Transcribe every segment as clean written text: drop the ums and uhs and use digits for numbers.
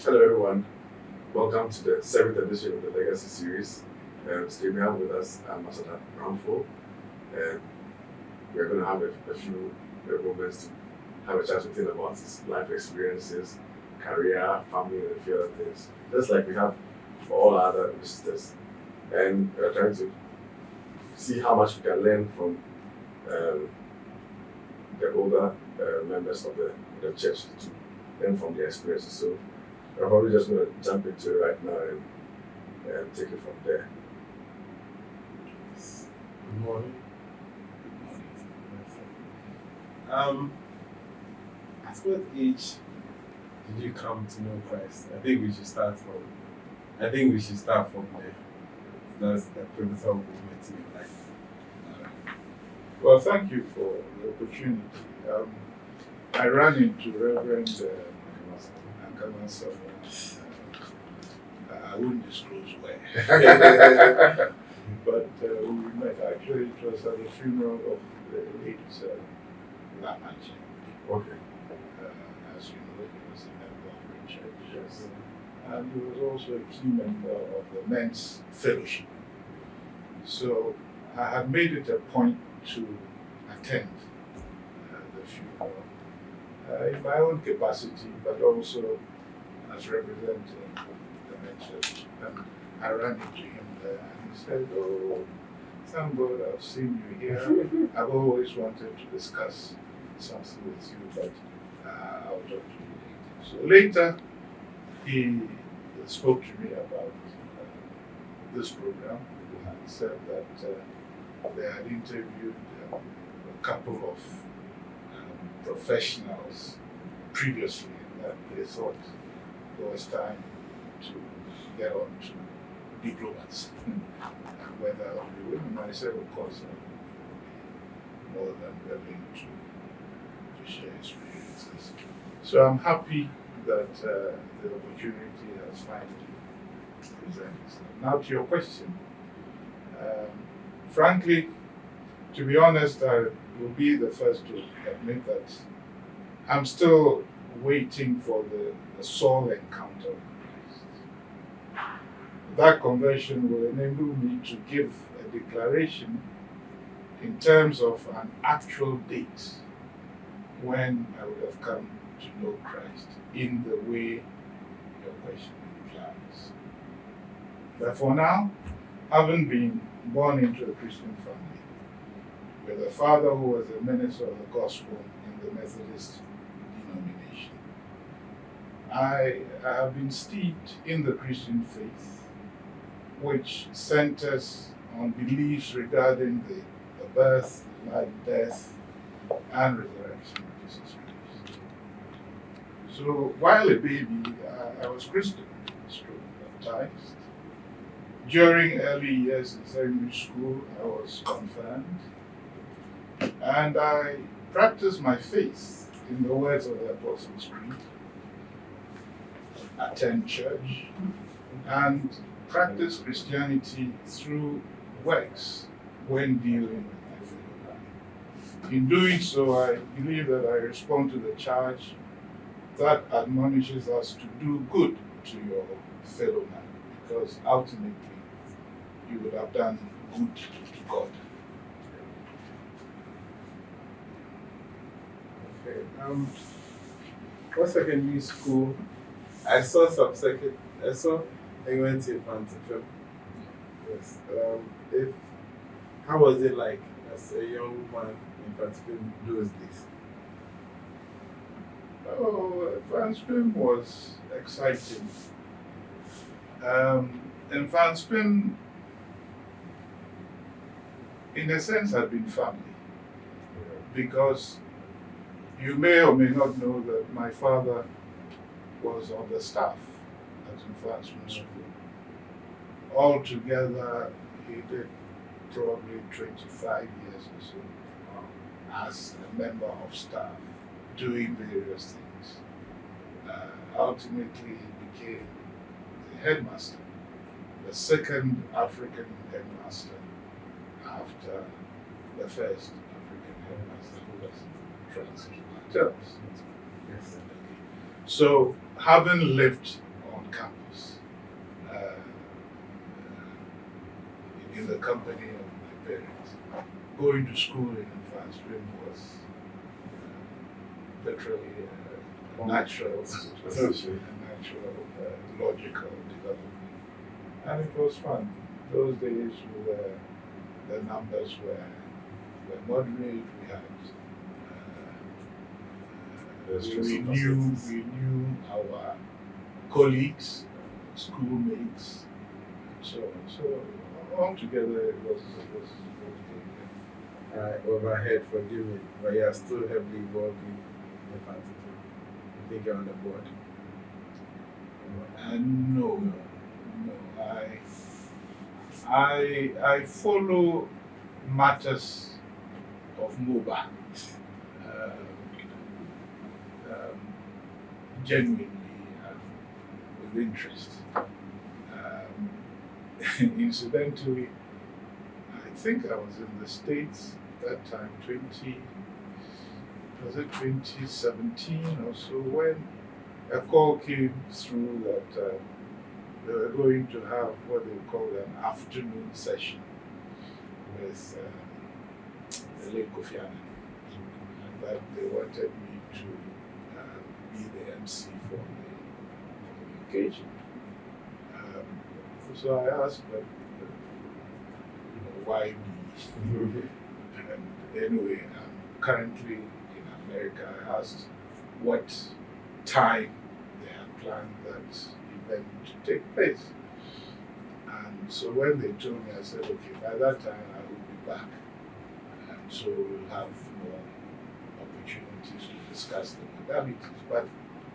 Hello, everyone. Welcome to the seventh edition of the Legacy series. Today we have with us Ambassador Brandful, and we're going to have a few moments to have a chat with him about his life experiences, career, family, and a few other things. Just like we have for all our other visitors. And we're trying to see how much we can learn from um, the older members of the church to learn from their experiences. So I'm probably just going to jump into it right now and take it from there. Good morning. At what age did you come to know Christ? I think we should start from. There. That's the pivotal moment in your life. Well, thank you for the opportunity. I ran into Reverend Ankama. I wouldn't disclose where. But we met. Actually, it was at the funeral of the late Lamachi. Okay. As you know, he was a member of the church. Yes. And he was also a key member of the men's fellowship. So I had made it a point to attend the funeral in my own capacity, but also as representing the men's church. And I ran into him there and he said, "Oh, thank God I've seen you here. I've always wanted to discuss something with you, but I'll talk to you later." So later, he spoke to me about this program and said that they had interviewed a couple of professionals previously and that they thought it was time to get on to diplomats and whether I'll be willing. I said, of course, I will be more than willing to share experiences. So I'm happy that the opportunity has finally presented itself. Now to your question. Frankly, to be honest, I will be the first to admit that I'm still waiting for the soul encounter with Christ. That conversion will enable me to give a declaration in terms of an actual date when I would have come to know Christ in the way your question implies. But for now, having been born into a Christian family, with a father who was a minister of the gospel in the Methodist denomination, I have been steeped in the Christian faith, which centers on beliefs regarding the birth, life, death, and resurrection of Jesus Christ. So while a baby, I was Christian, baptized. During early years in secondary school, I was confirmed, and I practiced my faith in the words of the Apostles' Creed, attend church, and practice Christianity through works when dealing with my fellow man. In doing so, I believe that I respond to the charge that admonishes us to do good to your fellow man, because ultimately you would have done good to God. Okay. What secondary school? I saw I went to Brandful. Yes. How was it like as a young man in Brandful those days? Oh, Fanspin was exciting. And Fanspin, in a sense, had been family. Because you may or may not know that my father was on the staff at Fanspin School. Altogether, he did probably 25 years or so as a member of staff, doing various things. Ultimately, he became the headmaster, the second African headmaster after the first African headmaster, who was Francis Martels. Yes. So, having lived campus in the company of my parents. Going to school in Brandful was literally a natural, logical development, and it was fun. Those days, the numbers were moderate. We had we knew our colleagues, schoolmates, and so on. So altogether, it was good. Overhead, forgive me, but you are still heavily involved in the fantasy. I think you're on the board. No. I follow matters of MOBA genuinely with interest. Incidentally, I think I was in the States that time, 2017 or so, when a call came through that they were going to have what they call an afternoon session with the late Kofi Annan, and that they wanted me to be the MC for the occasion. So I asked them, why me? And anyway, I'm currently in America. I asked what time they had planned that event to take place. And so when they told me, I said, okay, by that time I will be back. And so we'll have more opportunities to discuss the modalities. But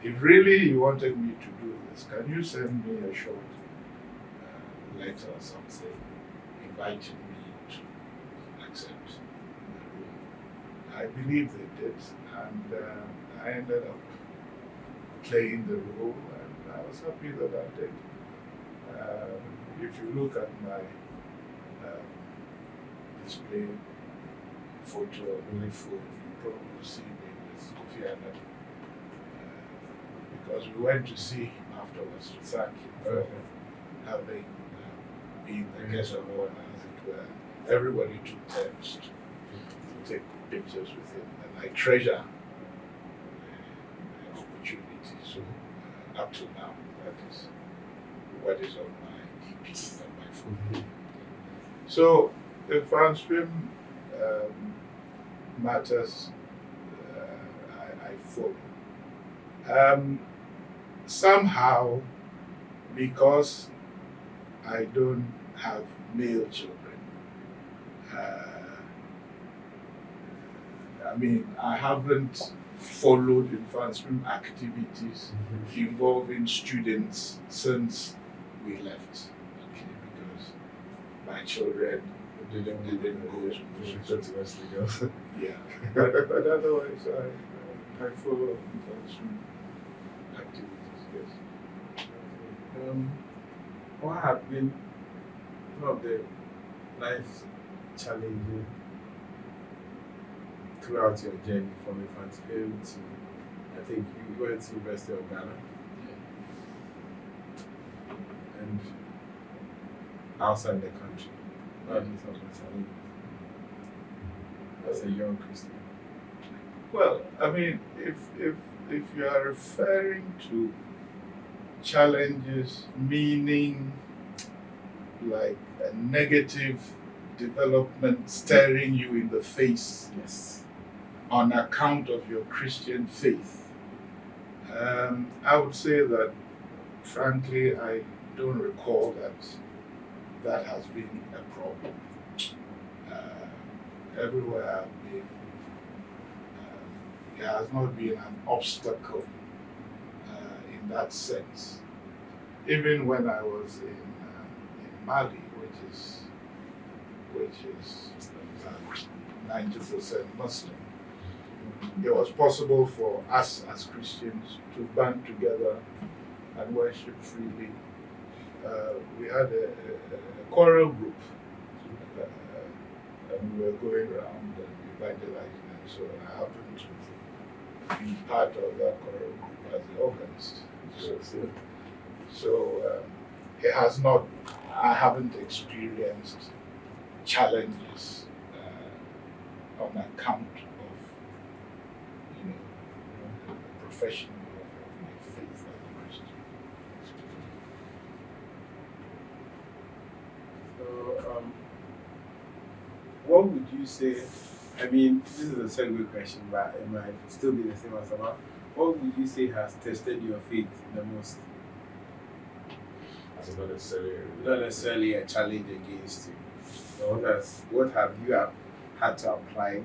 if really you wanted me to do this, can you send me a short letter or something inviting me to accept the role? I believe they did, and I ended up playing the role, and I was happy that I did. If you look at my display photo on my phone, you probably see me with Kofi Annan, because we went to see him afterwards to thank him for having been the guest of honor, as it were. Everybody took turns to take pictures with him, and I treasure the opportunity. So up to now, that is what is on my DP and my phone. So the Brandful matters I follow. Somehow, because I don't have male children, I haven't followed in Brandful activities involving students since we left. Okay, because my children didn't go to Wesley girls. yeah, but otherwise I follow Brandful activities. Yes. What have been one of the life challenges throughout your journey from Brandful to, I think you went to University of Ghana and outside the country? What have been some of the challenges as a young Christian? Well, if you are referring to challenges, meaning like a negative development staring you in the face, Yes. on account of your Christian faith, I would say that, frankly, I don't recall that has been a problem. Everywhere I've been, there has not been an obstacle in that sense. Even when I was in Mali, which is 90% Muslim, it was possible for us as Christians to band together and worship freely. We had a choral group, and we were going around and evangelizing, and so I happened to be part of that choral group as the organist. So it has not. I haven't experienced challenges on account of the profession of my faith as a Christian. So, what would you say? I mean, this is a segue question, but it might still be the same answer. But what would you say has tested your faith the most? As not necessarily. Not necessarily a challenge against you. So what have you had to apply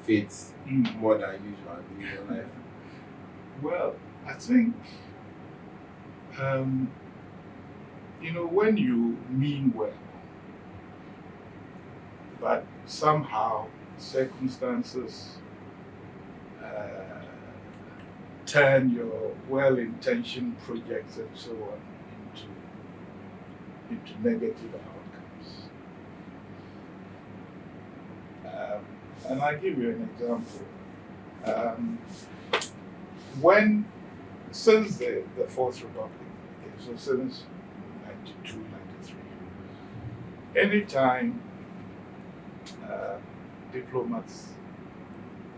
faith more than usual in your life? Well, I think when you mean well, but somehow circumstances turn your well-intentioned projects and so on into negative outcomes. And I'll give you an example. Since the Fourth Republic, so since 92, 93, anytime diplomats,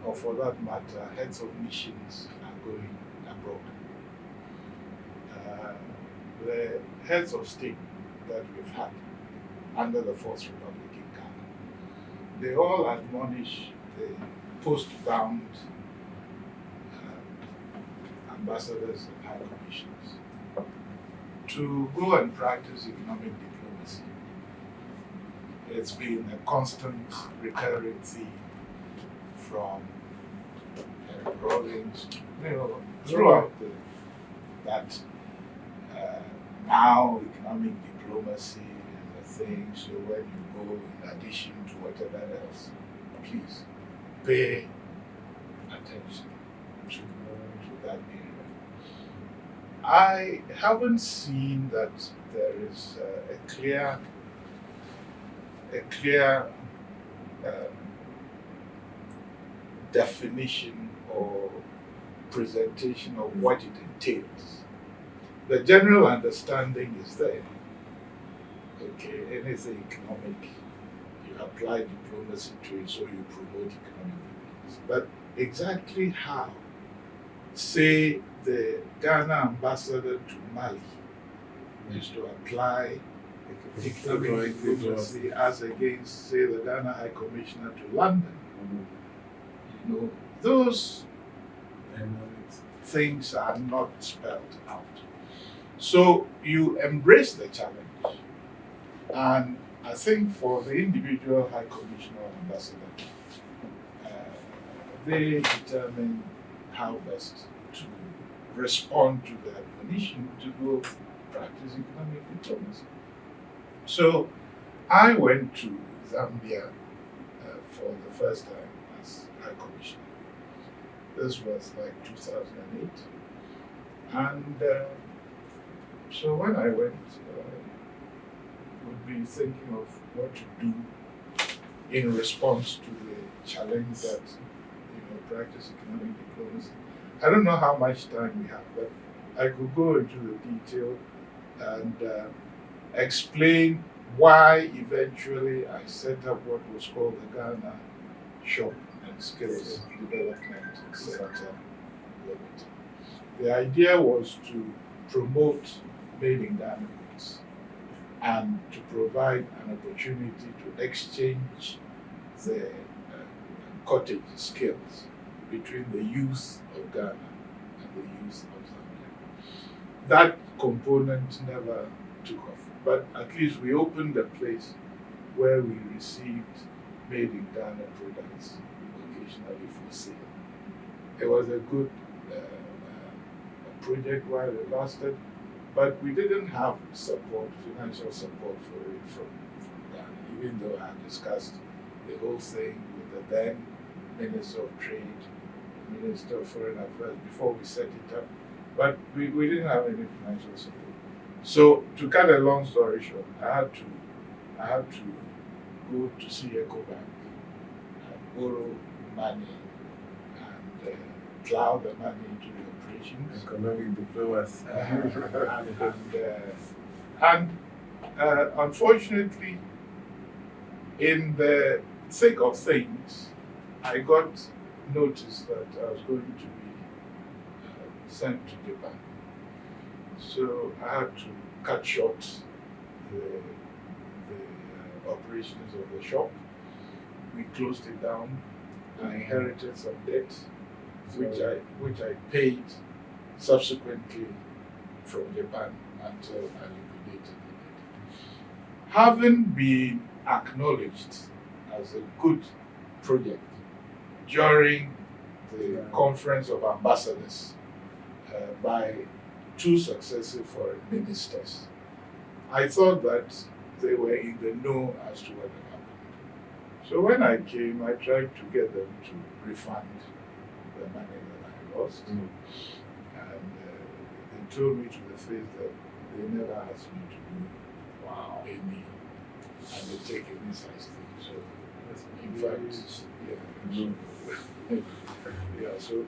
or for that matter, heads of missions are going abroad, the heads of state that we've had under the Fourth Republic in Ghana, they all admonish the post-bound ambassadors and high commissioners to go and practice economic diplomacy. It's been a constant recurring theme from Rawlings, throughout that now economic diplomacy is a thing. So when you go, in addition to whatever else, please pay attention to that area. I haven't seen that there is a clear definition or presentation of what it entails. The general understanding is there. Okay, anything economic, you apply diplomacy to it, so you promote economic diplomacy. But exactly how, say, the Ghana ambassador to Mali is to apply economic diplomacy as against, say, the Ghana High Commissioner to London. Those things are not spelled out. So you embrace the challenge. And I think for the individual High Commissioner or ambassador, they determine how best to respond to the admonition to go practice economic diplomacy. So I went to Zambia for the first time as High Commissioner. This was like 2008. And so when I went, would be thinking of what to do in response to the challenge that practice economic diplomacy. I don't know how much time we have, but I could go into the detail and explain why eventually I set up what was called the Ghana Shop and Skills Development Center Limited. The idea was to promote made in Ghana goods and to provide an opportunity to exchange the cottage skills between the youth of Ghana and the youth of Zambia. That component never took off, but at least we opened a place where we received made in Ghana products occasionally for sale. It was a good project while it lasted, but we didn't have support, financial support for it from Ghana, even though I had discussed the whole thing with the then Minister of Trade, Minister of Foreign Affairs before we set it up, but we didn't have any financial support. So to cut a long story short, I had to go to see EcoBank and borrow money and plow the money into the operations. Economic diplomacy. Unfortunately, in the thick of things, I got notice that I was going to be sent to Japan. So I had to cut short the operations of the shop. We closed it down. I inherited some debt, which I paid subsequently from Japan until I liquidated it. Having been acknowledged as a good project during the Conference of Ambassadors by 2 successive foreign ministers, I thought that they were in the know as to what had happened. So when I came, I tried to get them to refund the money that I lost. And they told me to the face that they never asked me to do any undertaking any such thing. So in fact,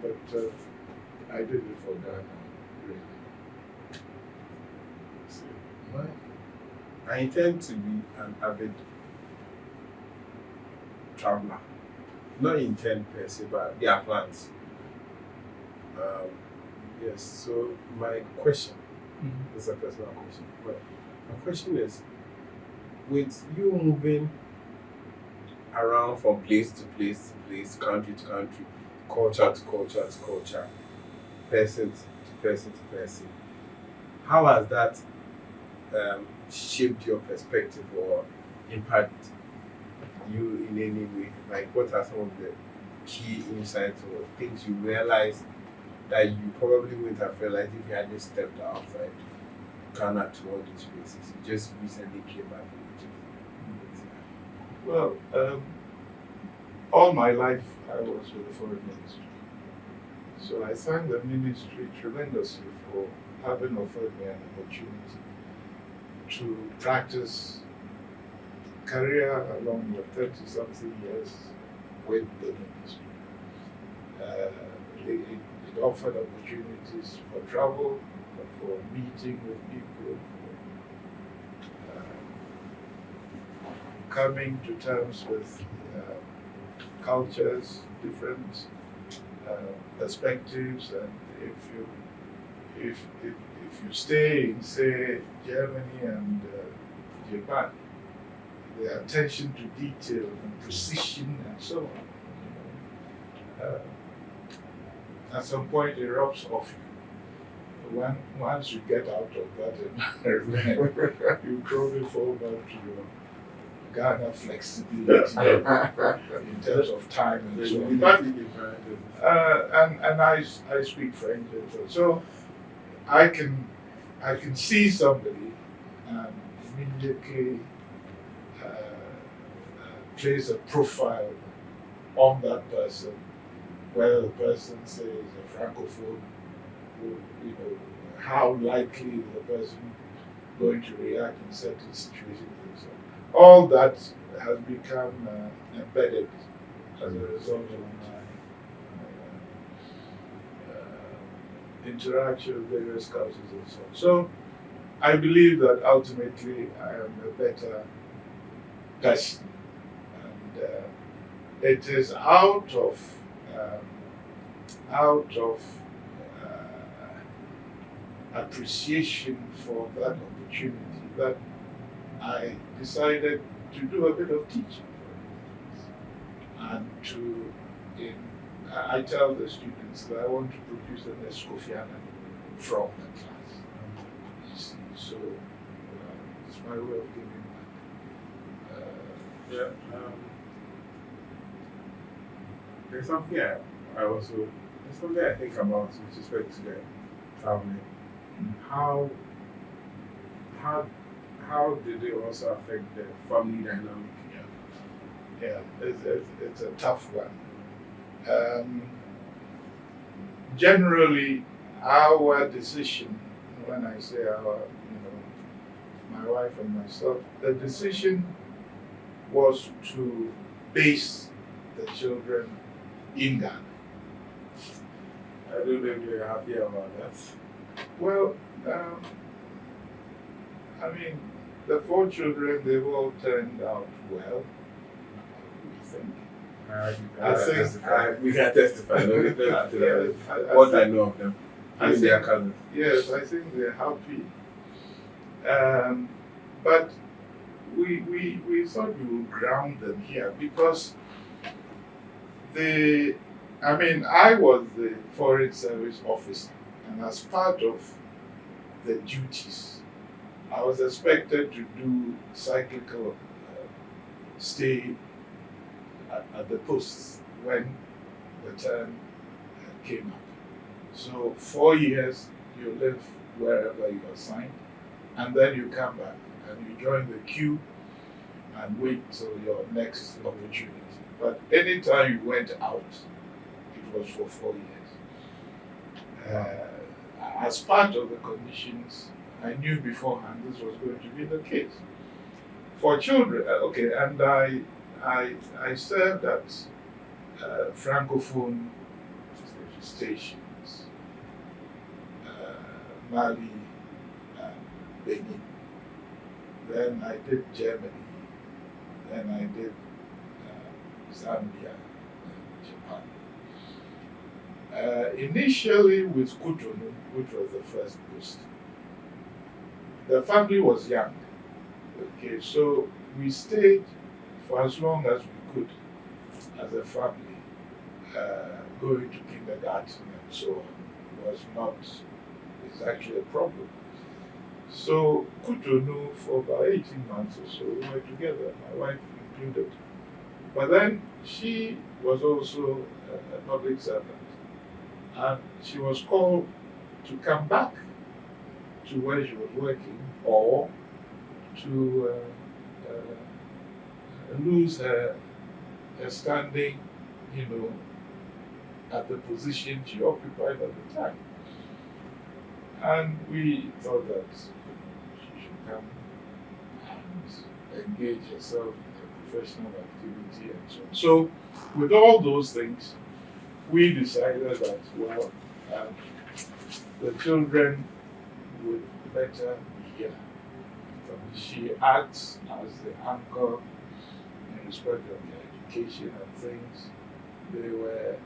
but I did it for Ghana, really. Well, I intend to be an avid traveler. Not intend per se, but there are plans. Yes, so my question is a personal question. But my question is, with you moving around from place to place to place, country to country, culture to culture to culture, person to person to person, how has that shaped your perspective or impact you in any way? Like, what are some of the key insights or things you realized that you probably wouldn't have realized if you had just stepped outside Ghana to all these places? You just recently came back from Egypt. Well, all my life I was with the foreign ministry. So I thank the ministry tremendously for having offered me an opportunity to practice career along with 30-something years with the ministry. It offered opportunities for travel, for meeting with people, for coming to terms with cultures, different perspectives, and if you stay in, say, Germany and Japan, the attention to detail and precision and so on, at some point it rubs off you. Once you get out of that environment, you probably fall back to your Ghana flexibility in terms of time and so on. But, and I speak French, so I can see somebody and immediately trace a profile on that person, whether the person says a francophone, how likely is the person going to react in certain situations and so on. All that has become embedded as a result of my interaction with various cultures and so on. So I believe that ultimately I am a better person, and it is out of appreciation for that opportunity that I decided to do a bit of teaching, and I tell the students that I want to produce the next Kofi Annan from the class. You see, so it's my way of giving back. There's something I think about with respect to the traveling. How did it also affect the family dynamic? Yeah, it's a tough one. Generally, our decision, when I say our, my wife and myself, the decision was to base the children in Ghana. I don't know if you're happy about that. Well, I mean, the 4 children, they've all turned out well, we think. I think we can testify. No, I what think- I know of them. I I mean, they are think- cousins. Yes, I think they're happy. But we thought we would ground them here because I was the Foreign Service officer, and as part of the duties, I was expected to do cyclical stay at the posts when the term came up. So 4 years you live wherever you are assigned, and then you come back and you join the queue and wait till your next opportunity. But anytime you went out, it was for 4 years. As part of the conditions, I knew beforehand this was going to be the case. For children, and I served at Francophone stations, Mali and Benin. Then I did Germany. Then I did Zambia and Japan. Initially with Cotonou, which was the first post. The family was young. Okay, so we stayed for as long as we could as a family, going to kindergarten and so on was not exactly a problem. So Cotonou for about 18 months or so, we were together, my wife included. But then she was also a public servant, and she was called to come back to where she was working or to lose her standing, at the position she occupied at the time. And we thought that she should come and engage herself in a professional activity and so on. So, with all those things, we decided that, the children would better be here. She acts as the anchor in respect of their education and things. They were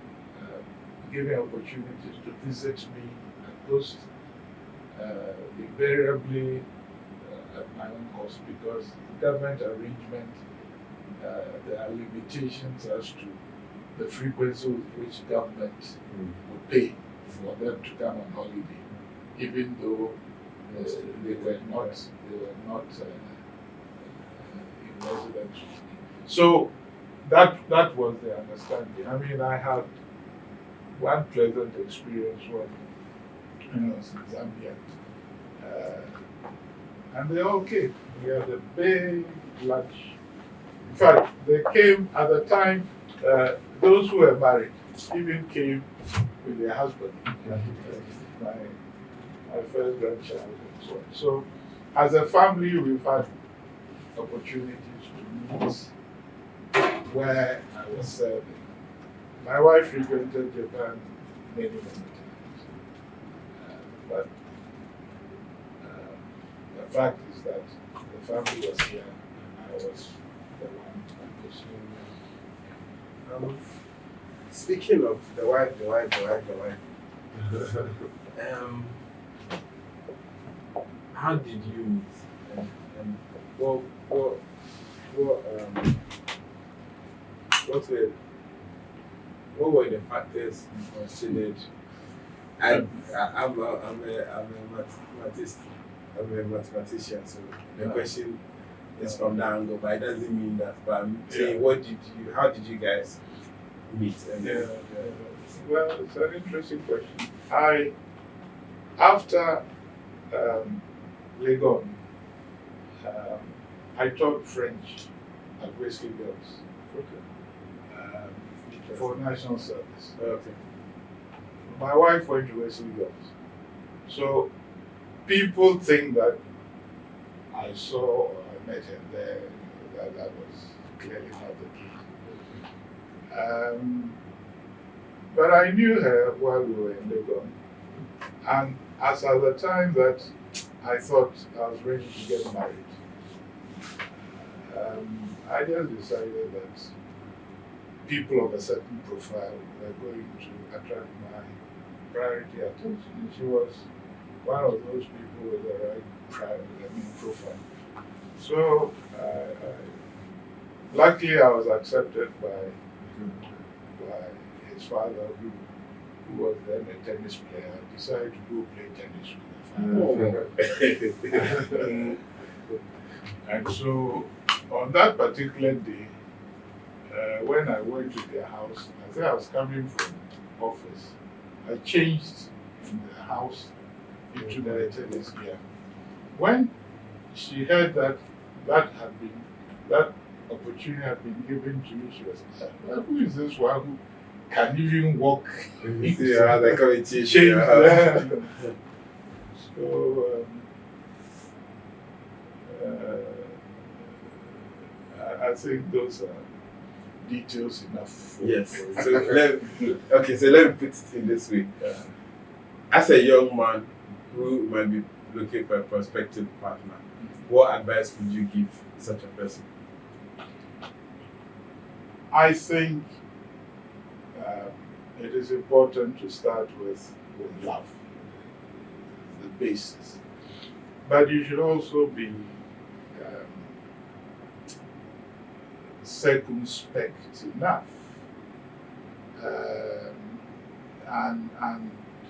given opportunities to visit me at post, invariably at my own cost, because the government arrangement, there are limitations as to the frequency with which government would pay for them to come on holiday, even though they were not in residence. So that was the understanding. I mean, I had one pleasant experience when I was in Zambia, and they all came. We had a big lunch. In fact, they came at the time. Those who were married even came with their husband. My first grandchild and so on. So, as a family, we've had opportunities to meet where I was serving. My wife frequented Japan many times. But the fact is that the family was here and I was the one pursuing Speaking of the wife. How did you meet? And what were the factors you considered? I'm a mathematician, so the question is from that angle, but it doesn't mean that. But I'm saying, how did you guys meet? Well, it's an interesting question. After Legon, I taught French at Wesley Girls for national service. Okay. My wife went to Wesley Girls. So people think that I saw or I met her there, that was clearly not the case. But But I knew her while we were in Legon. And as at the time that I thought I was ready to get married, I just decided that people of a certain profile were going to attract my priority attention. And she was one of those people with the right profile. So, luckily, I was accepted by his father, who was then a tennis player. I decided to go play tennis with the father. And so, on that particular day, when I went to their house, I think I was coming from office. I changed in the house into the tennis gear. When she heard that that opportunity had been given to me, she was like, well, who is this one who can even walk? Change. Them. So I think those are details enough. For So let me put it in this way. As a young man who might be looking for a prospective partner, what advice would you give such a person? I think it is important to start with love, the basis. But you should also be circumspect enough and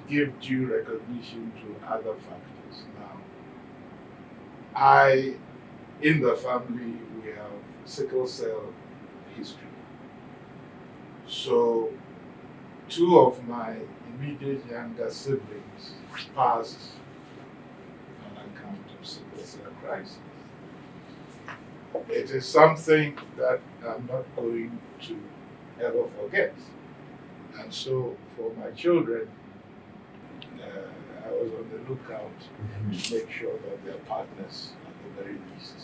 give due recognition to other factors. Now, in the family, we have sickle cell history. So, two of my immediate younger siblings passed on account of sickle cell crisis. It is something that I'm not going to ever forget. And so, for my children, I was on the lookout to make sure that their partners, at the very least,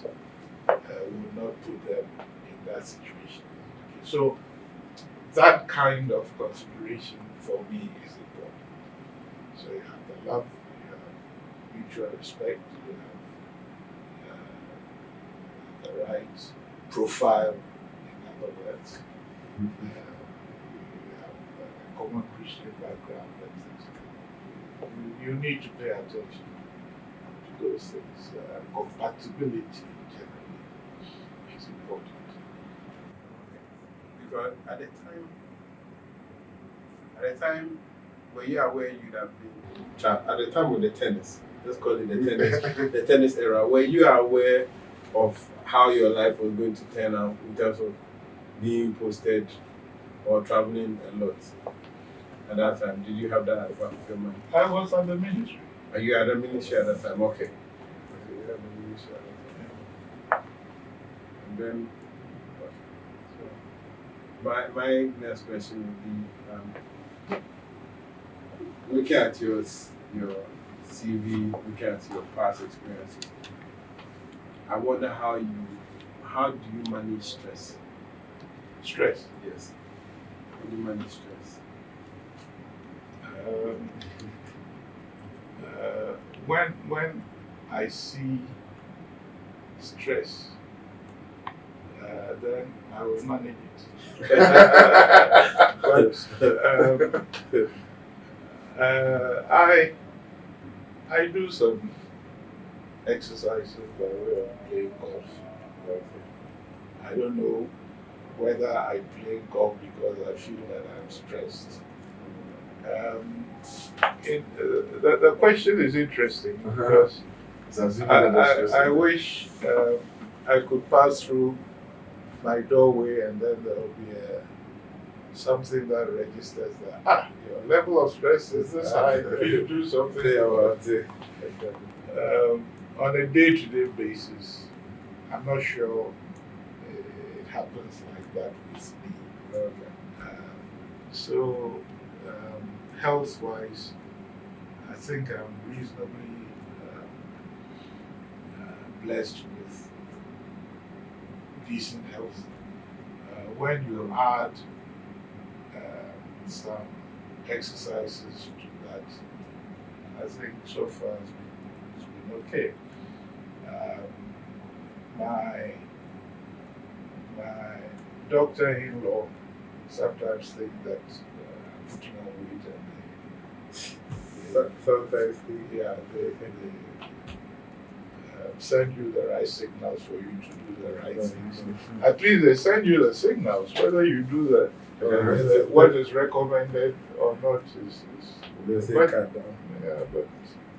would not put them in that situation. Okay. So that kind of consideration for me is important. So you have the love, you have mutual respect, you have the right profile, in other words. You have a common Christian background. You need to pay attention to those things. Compatibility generally is important. Because at the time, were you aware you'd have been at the time of the tennis? Let's call it the tennis, the tennis era. Were you aware of how your life was going to turn out in terms of being posted or traveling a lot? At that time, did you have that at the back of your mind? I was at the ministry. Are you at the ministry at that time? Okay. You had the ministry at that time. And then, so my next question would be, looking at your CV, looking at your past experiences, I wonder how do you manage stress? Stress? Yes. How do you manage stress? When I see stress, then I will manage it. But I do some exercises by way of playing golf. I don't know whether I play golf because I feel that I'm stressed. The question is interesting because I wish I could pass through my doorway and then there will be something that registers that your level of stress is this high. Please do something about it. On a day-to-day basis, I'm not sure it happens like that with me. So. Health-wise, I think I'm reasonably blessed with decent health. When you add some exercises to that. I think so far it's been okay. Um, my my doctor-in-law sometimes think that I'm putting on weight and Sometimes they send you the right signals for you to do the right things. At least they send you the signals. Whether you do what is recommended or not they say but, cut down. yeah, but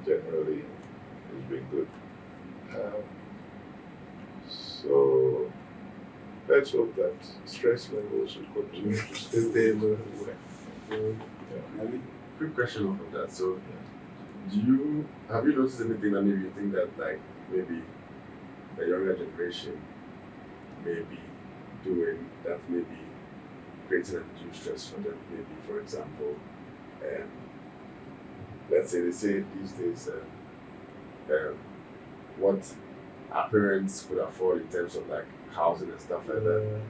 generally it's been good. So let's hope that stress levels will continue to stay Stable. Quick question off of that. So, have you noticed anything that maybe you think that like maybe the younger generation may be doing that may be creating undue stress for them? Maybe, for example, let's say they say these days what our parents could afford in terms of like housing and stuff like that.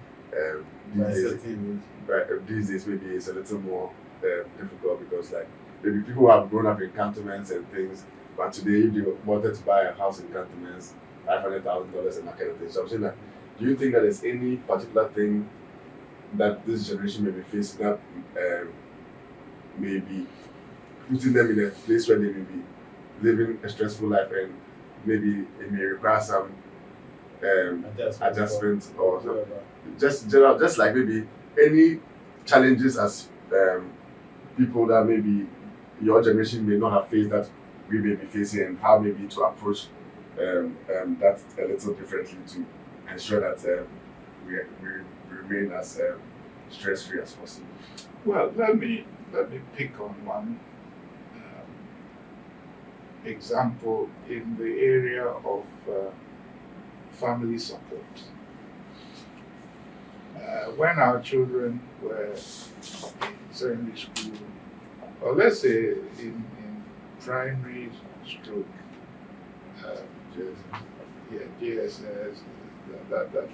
These days maybe it's a little more difficult because like maybe people have grown up in cantonments and things, but today if they wanted to buy a house in cantonments, $500,000 and that kind of thing. So I'm saying that, do you think that there's any particular thing that this generation may be facing that may be putting them in a place where they may be living a stressful life and maybe it may require some adjustment or something? Just general, just like maybe any challenges as people that maybe your generation may not have faced that we may be facing, and how maybe to approach that a little differently to ensure that we remain as stress-free as possible. Well, let me pick on one example in the area of family support. When our children were in secondary school, or let's say in primary stroke, JSS, that level,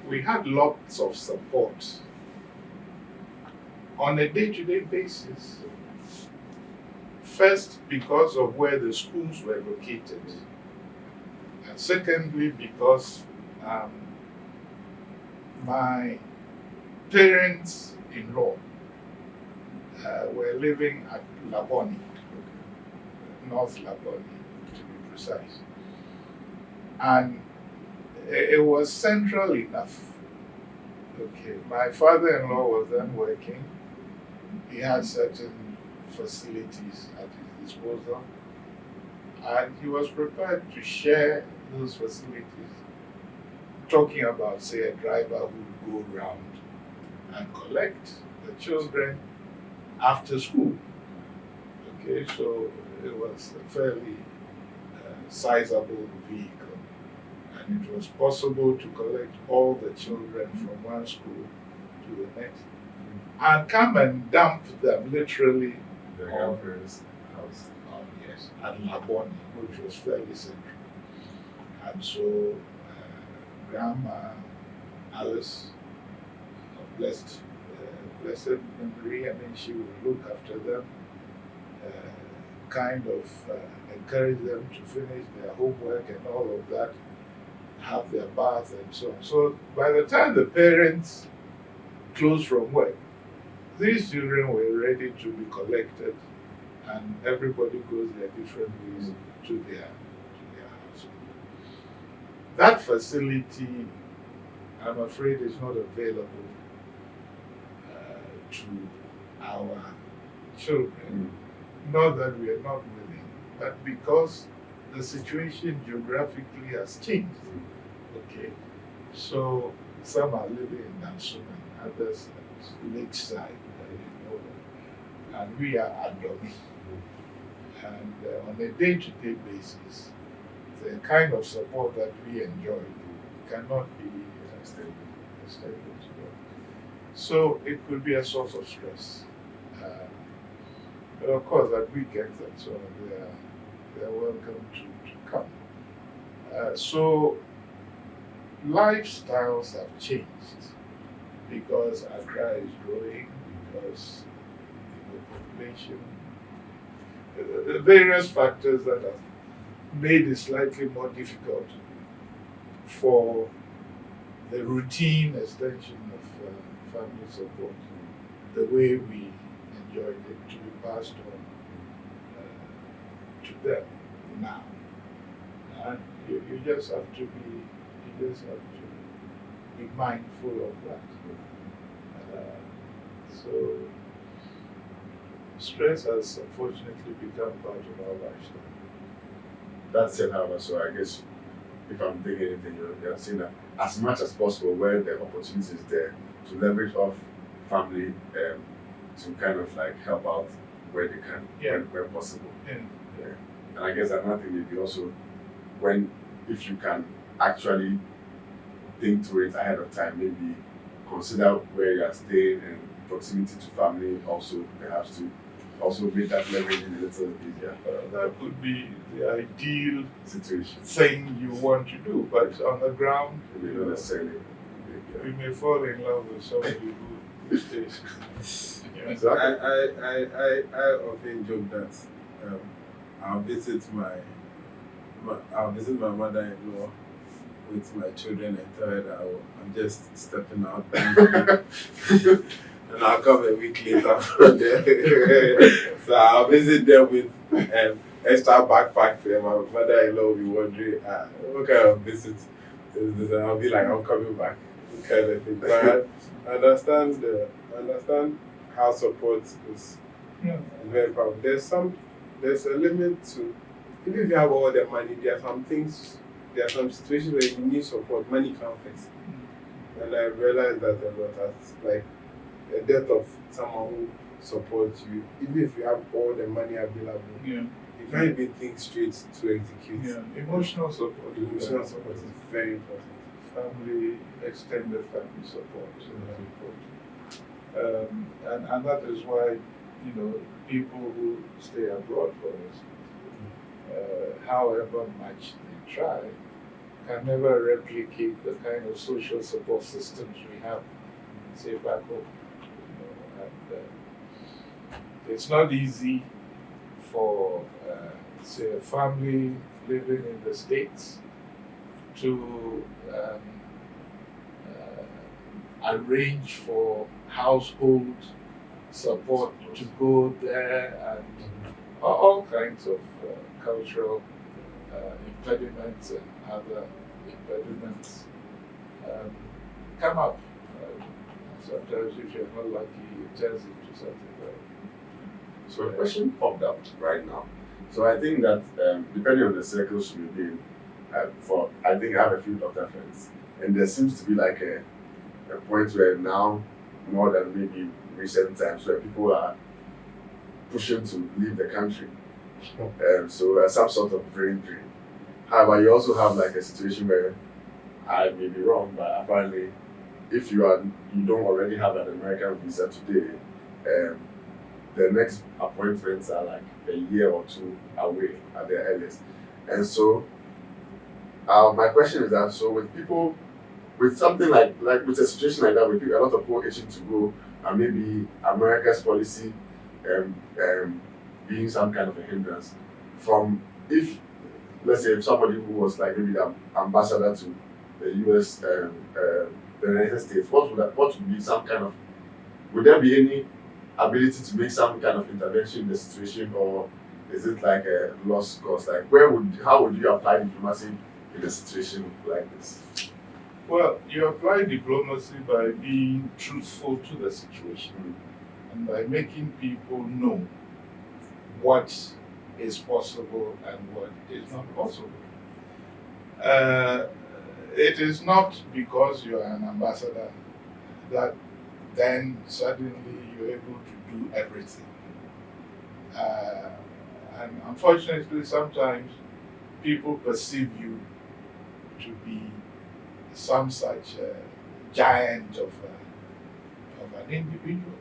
we had lots of support on a day-to-day basis. First, because of where the schools were located. And secondly, because my parents-in-law were living at Laboni, North Laboni to be precise. And it was central enough. Okay, my father-in-law was then working. He had certain facilities at his disposal, and he was prepared to share those facilities. Talking about, say, a driver who would go around and collect the children after school. Okay, so it was a fairly sizable vehicle, and it was possible to collect all the children from one school to the next and come and dump them literally The grandparents' house. yes, at Laboni, which was fairly central. And so Grandma Alice, blessed memory, I mean, she would look after them, kind of encourage them to finish their homework and all of that, have their bath and so on. So by the time the parents closed from work, these children were ready to be collected, and everybody goes their different ways to their house. That facility, I'm afraid, is not available to our children. Not that we are not willing, but because the situation geographically has changed. Okay, so some are living in Nansuman, others at Lakeside, and we are at Domi. And on a day-to-day basis, the kind of support that we enjoy cannot be extended to them. So it could be a source of stress. But of course, at weekends and so on, they are welcome to come. So lifestyles have changed. because Accra is growing, because population, various factors that have made it slightly more difficult for the routine extension of family support, the way we enjoyed it, to be passed on to them now. And you just have to be mindful of that. So stress has unfortunately become part of our lifestyle. That's it, however. So I guess if I'm thinking anything, you're saying that as much as possible, where the opportunity is there, to leverage off family to kind of like help out where they can, where possible. Yeah. And I guess another thing maybe also if you can actually think through it ahead of time, maybe consider where you are staying and proximity to family also perhaps to also make that leveraging a little easier. That could be the ideal Situation. thing you want to do, but on the ground, Maybe not necessarily. you may fall in love with somebody who stays. So I often joke that I'll visit my mother-in-law with my children and tell her that I'm just stepping out and I'll come a week later from there. So I'll visit them with extra backpack. And my mother-in-law will be wondering, what kind of visit is this? And I'll be like, I'm coming back, kind of thing. But I understand how support is very powerful. There's a limit to, even if you have all the money, there are some situations where you need support, money can't fix. And I realized that a lot. That's like the death of someone who supports you, even if you have all the money available, you can't even think straight to execute. Emotional support. Emotional support is very important. Family, extended family support is very important. And that is why, people who stay abroad, for instance, however much they try, can never replicate the kind of social support systems we have, say, back home. And it's not easy for, say, a family living in the States to arrange for household support to go there, and all kinds of cultural impediments and other impediments come up. Sometimes if you're not lucky, it turns into something like So a question popped up right now. So I think that depending on the circles you've been I think I have a few doctor friends, and there seems to be like a point where now, more than maybe recent times, where people are pushing to leave the country. So some sort of brain drain. However, you also have like a situation where I may be wrong, but apparently, if you don't already have an American visa today, the next appointments are like a year or two away at the earliest. And so, my question is that, so with people, with something like with a situation like that, with a lot of people itching to go, and maybe America's policy being some kind of a hindrance, from if, let's say, if somebody who was like maybe the ambassador to the US, the United States, what would be some kind of, would there be any ability to make some kind of intervention in the situation, or is it like a lost cause? Like, how would you apply diplomacy in a situation like this? Well, you apply diplomacy by being truthful to the situation and by making people know what is possible and what is not possible. It is not because you are an ambassador that then suddenly you're able to do everything. And unfortunately, sometimes people perceive you to be some such giant of an individual.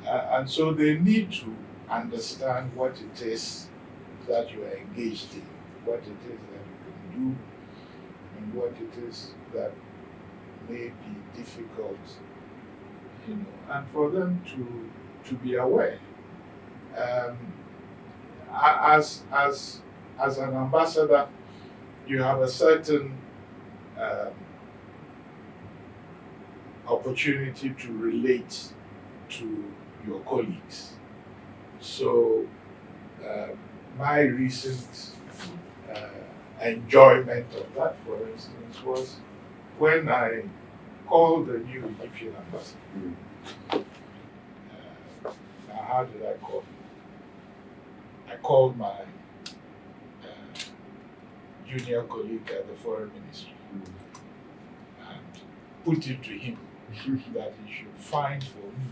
And so they need to understand what it is that you are engaged in, what it is that you can do, and what it is that may be difficult and for them to be aware. Um, as an ambassador, you have a certain um, opportunity to relate to your colleagues. So, uh, my recent enjoyment of that, for instance, was when I called the new Egyptian ambassador. Now, how did I call him? I called my junior colleague at the foreign ministry and put it to him that he should find for me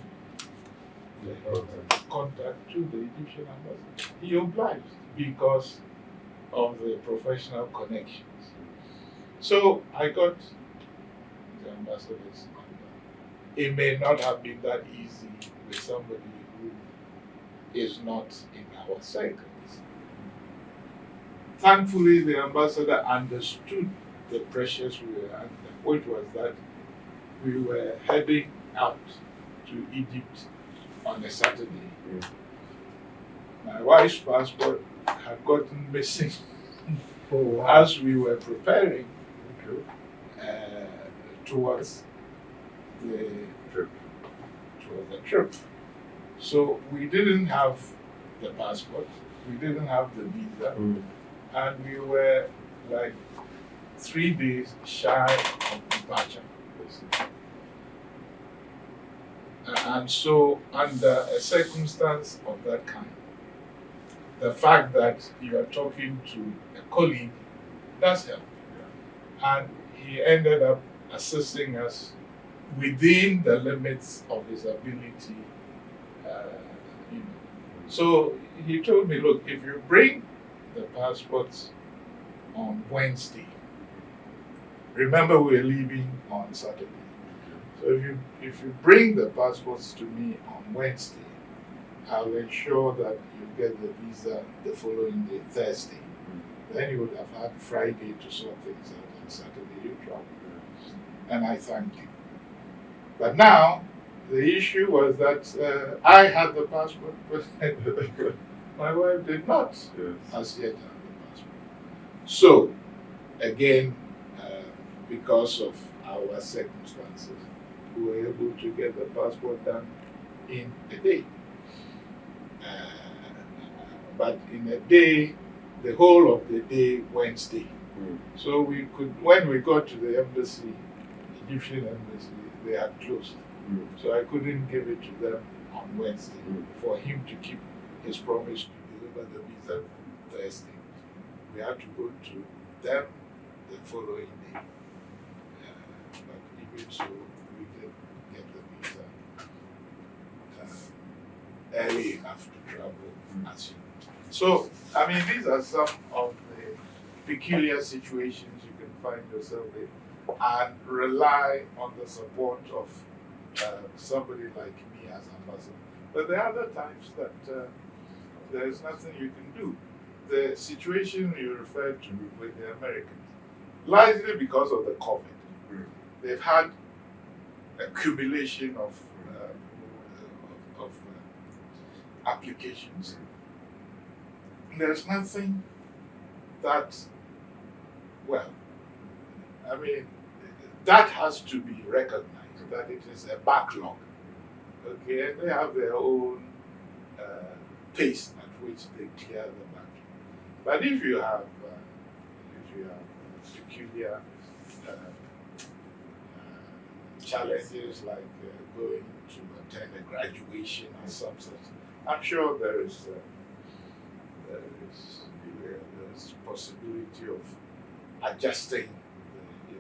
the contact to the Egyptian ambassador. He obliged because of the professional connections. So I got the ambassador's number. It may not have been that easy with somebody who is not in our circles. Thankfully, the ambassador understood the pressures we were under, which was that we were heading out to Egypt on a Saturday. My wife's passport had gotten missing as we were preparing towards the trip. So we didn't have the passport, we didn't have the visa, and we were like 3 days shy of departure. And so, under a circumstance of that kind, the fact that you are talking to a colleague does help. And he ended up assisting us within the limits of his ability. So he told me, look, if you bring the passports on Wednesday, remember we're leaving on Saturday. So if you bring the passports to me on Wednesday, I'll ensure that you get the visa the following day, Thursday. Then you would have had Friday to sort things out, and Saturday you travel. And I thanked him. But now, the issue was that I had the passport, but my wife did not as yet have the passport. So, again, because of our circumstances, we were able to get the passport done in a day. But in a day, the whole of the day, Wednesday. So we could, when we got to the embassy, Egyptian embassy, they had closed. So I couldn't give it to them on Wednesday for him to keep his promise to deliver the visa Thursday. We had to go to them the following day. But even so, we did get the visa early enough to travel as you know. So, I mean, these are some of the peculiar situations you can find yourself in, and rely on the support of somebody like me as ambassador. But there are other times that there's nothing you can do. The situation you referred to with the Americans, largely because of the COVID, they've had accumulation of applications. There's nothing that, well, I mean, that has to be recognized, that it is a backlog. Okay, and they have their own pace at which they clear the backlog. But if you have peculiar challenges like going to attend a graduation or something, I'm sure there is possibility of adjusting the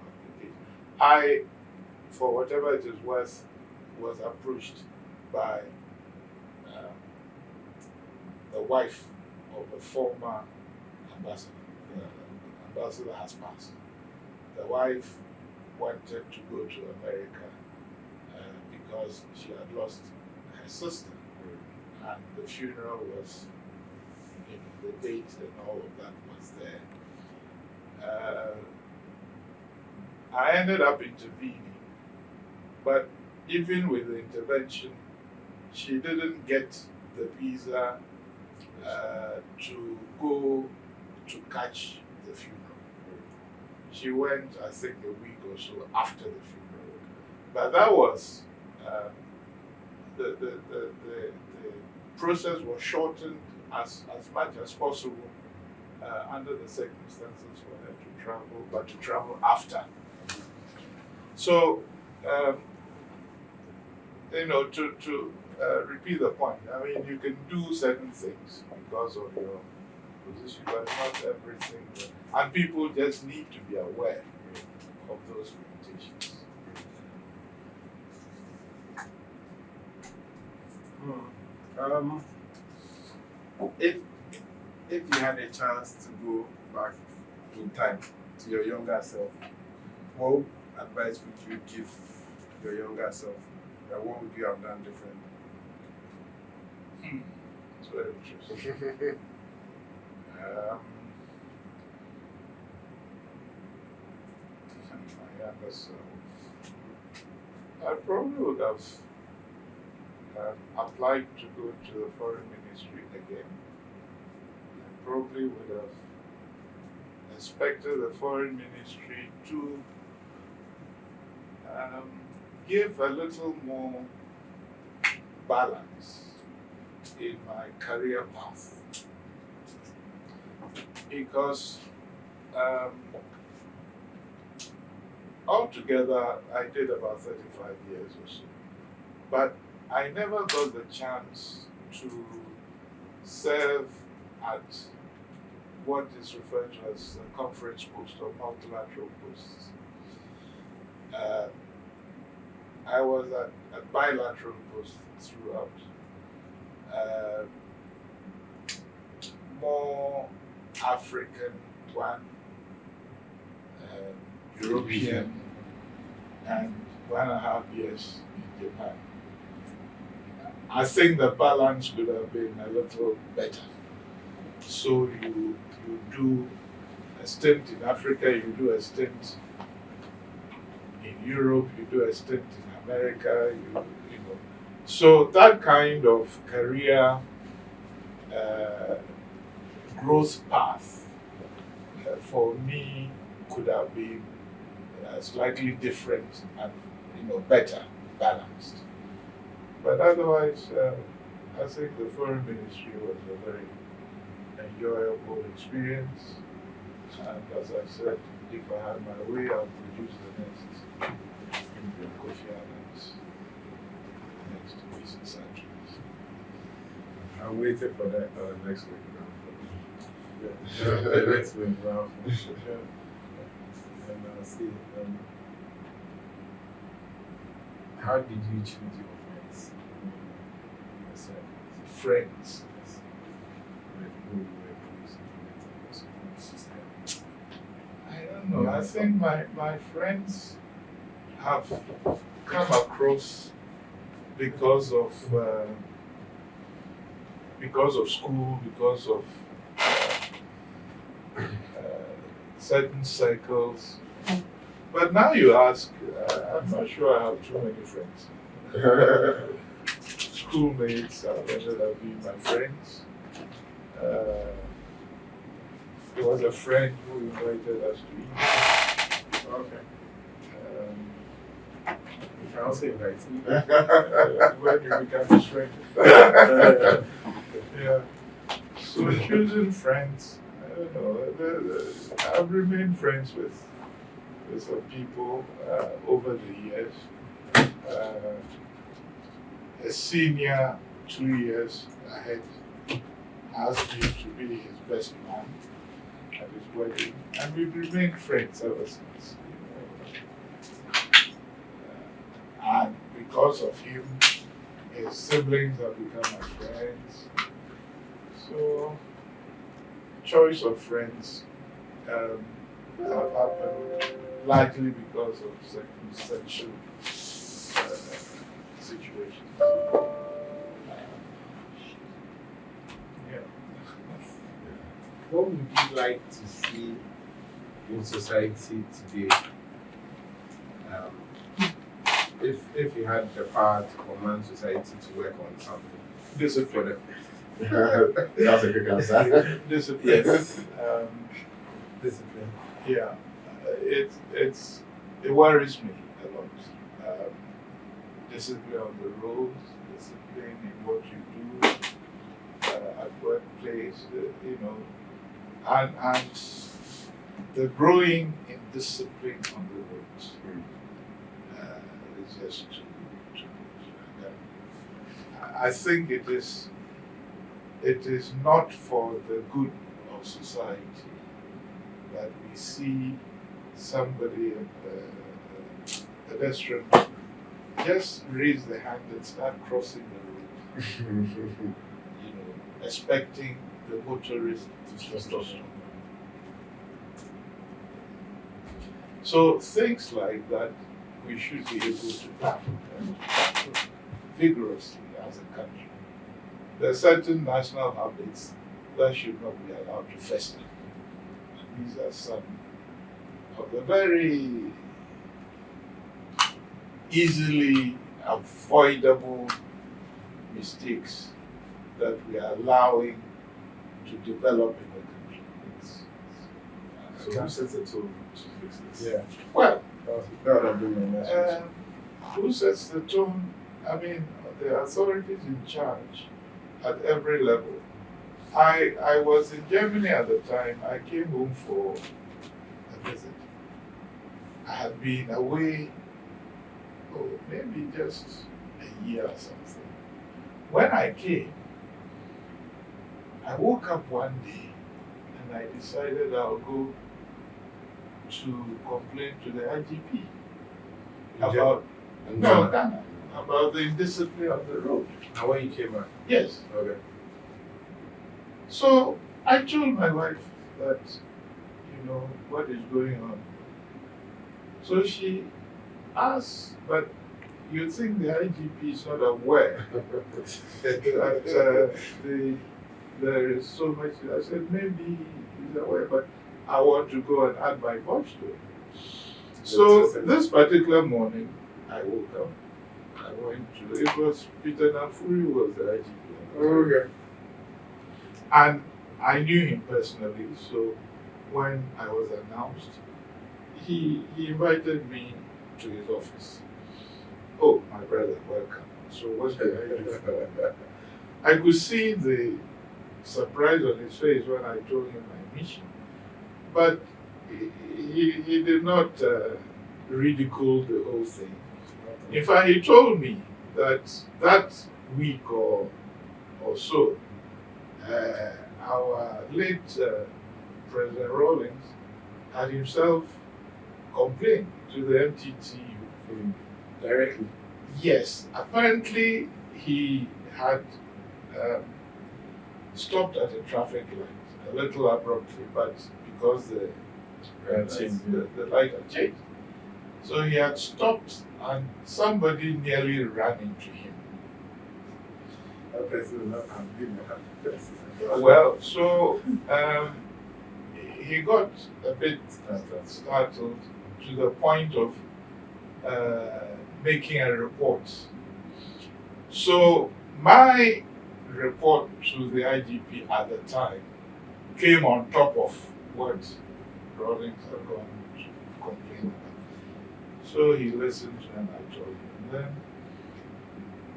application. I, for whatever it is worth, was approached by the wife of a former ambassador. The ambassador has passed. The wife wanted to go to America because she had lost her sister, and the funeral was, the date and all of that was there. I ended up intervening, but even with the intervention, she didn't get the visa to go to catch the funeral. She went, I think, a week or so after the funeral. But that was the process was shortened as much as possible under the circumstances for her to travel, but to travel after. So, to repeat the point, I mean, you can do certain things because of your position, but not everything. And people just need to be aware of those limitations. If you had a chance to go back in time to your younger self, what advice would you give your younger self? And what would you have done differently? It's very interesting. My younger self, I probably would have applied to go to the foreign ministry again. I probably would have expected the foreign ministry to give a little more balance in my career path, because altogether I did about 35 years or so, but I never got the chance to serve at what is referred to as a conference post or multilateral posts. I was at bilateral posts throughout. More African one, European, and 1.5 years in Japan. I think the balance could have been a little better. So you do a stint in Africa, you do a stint in Europe, you do a stint in America, you know. So that kind of career growth path for me could have been slightly different and better balanced. But otherwise, I think the foreign ministry was a very enjoyable experience. And as I said, if I had my way, I would produce the next Kofi Annan's next visa centuries. I'm waiting for that next week. Next week, and I'll see. How did you choose your friends? Friends. I don't know. I think my friends have come across because of school, because of certain cycles. But now you ask, I'm not sure I have too many friends. Schoolmates have ended up being my friends. There was a friend who invited us to eat. Okay. You can also invite me. When you become his friend. Yeah. So choosing friends, I don't know. I've remained friends with some people over the years. A senior 2 years ahead asked me to be his best man at his wedding, and we've remained friends ever since. And because of him, his siblings have become my friends. So, choice of friends have happened largely because of circumstantial situations. What would you like to see in society today? If if you had the power to command society to work on something, Discipline. That's a good answer. Discipline. Yes. Um, discipline. yeah, it worries me a lot. Um, Discipline on the roads, discipline in what you do at workplace, and the growing indiscipline on the roads is just too much. I think it is not for the good of society that we see somebody pedestrian just raise the hand and start crossing the road, expecting the motorist to stop. So things like that we should be able to tackle vigorously as a country. There are certain national habits that should not be allowed to fester. And these are some of the very easily avoidable mistakes that we are allowing to develop in the country. So who sets the tone to fix this? Yeah. Well, that would have been my next question. who sets the tone? I mean, the authorities in charge at every level. I was in Germany at the time. I came home for a visit. I had been away, maybe just a year or something. When I came, I woke up one day and I decided I'll go to complain to the IGP about Ghana, about the indiscipline of the road. And when you came back? Yes. Okay. So I told my wife that, what is going on. So she asked, but you think the IGP is not aware that there is so much. I said, maybe he's aware, but I want to go and add my voice to it. So this particular morning, I woke up. I went to, it was Peter Nafuri was the IGP. Okay. And I knew him personally, so when I was announced, he invited me to his office. Oh, my brother, welcome. So what did I do? I could see the surprise on his face when I told him my mission. But he did not ridicule the whole thing. In fact, he told me that week or so, our late President Rawlings had himself complained to the MTTU. Directly? Yes, apparently he had stopped at a traffic light, a little abruptly, but because the light had changed. So he had stopped and somebody nearly ran into him. That person will not have been a happy person. Well, so he got a bit startled to the point of making a report. So my report to the IGP at the time came on top of what Rawlings had gone to complain about. So he listened and I told him. And then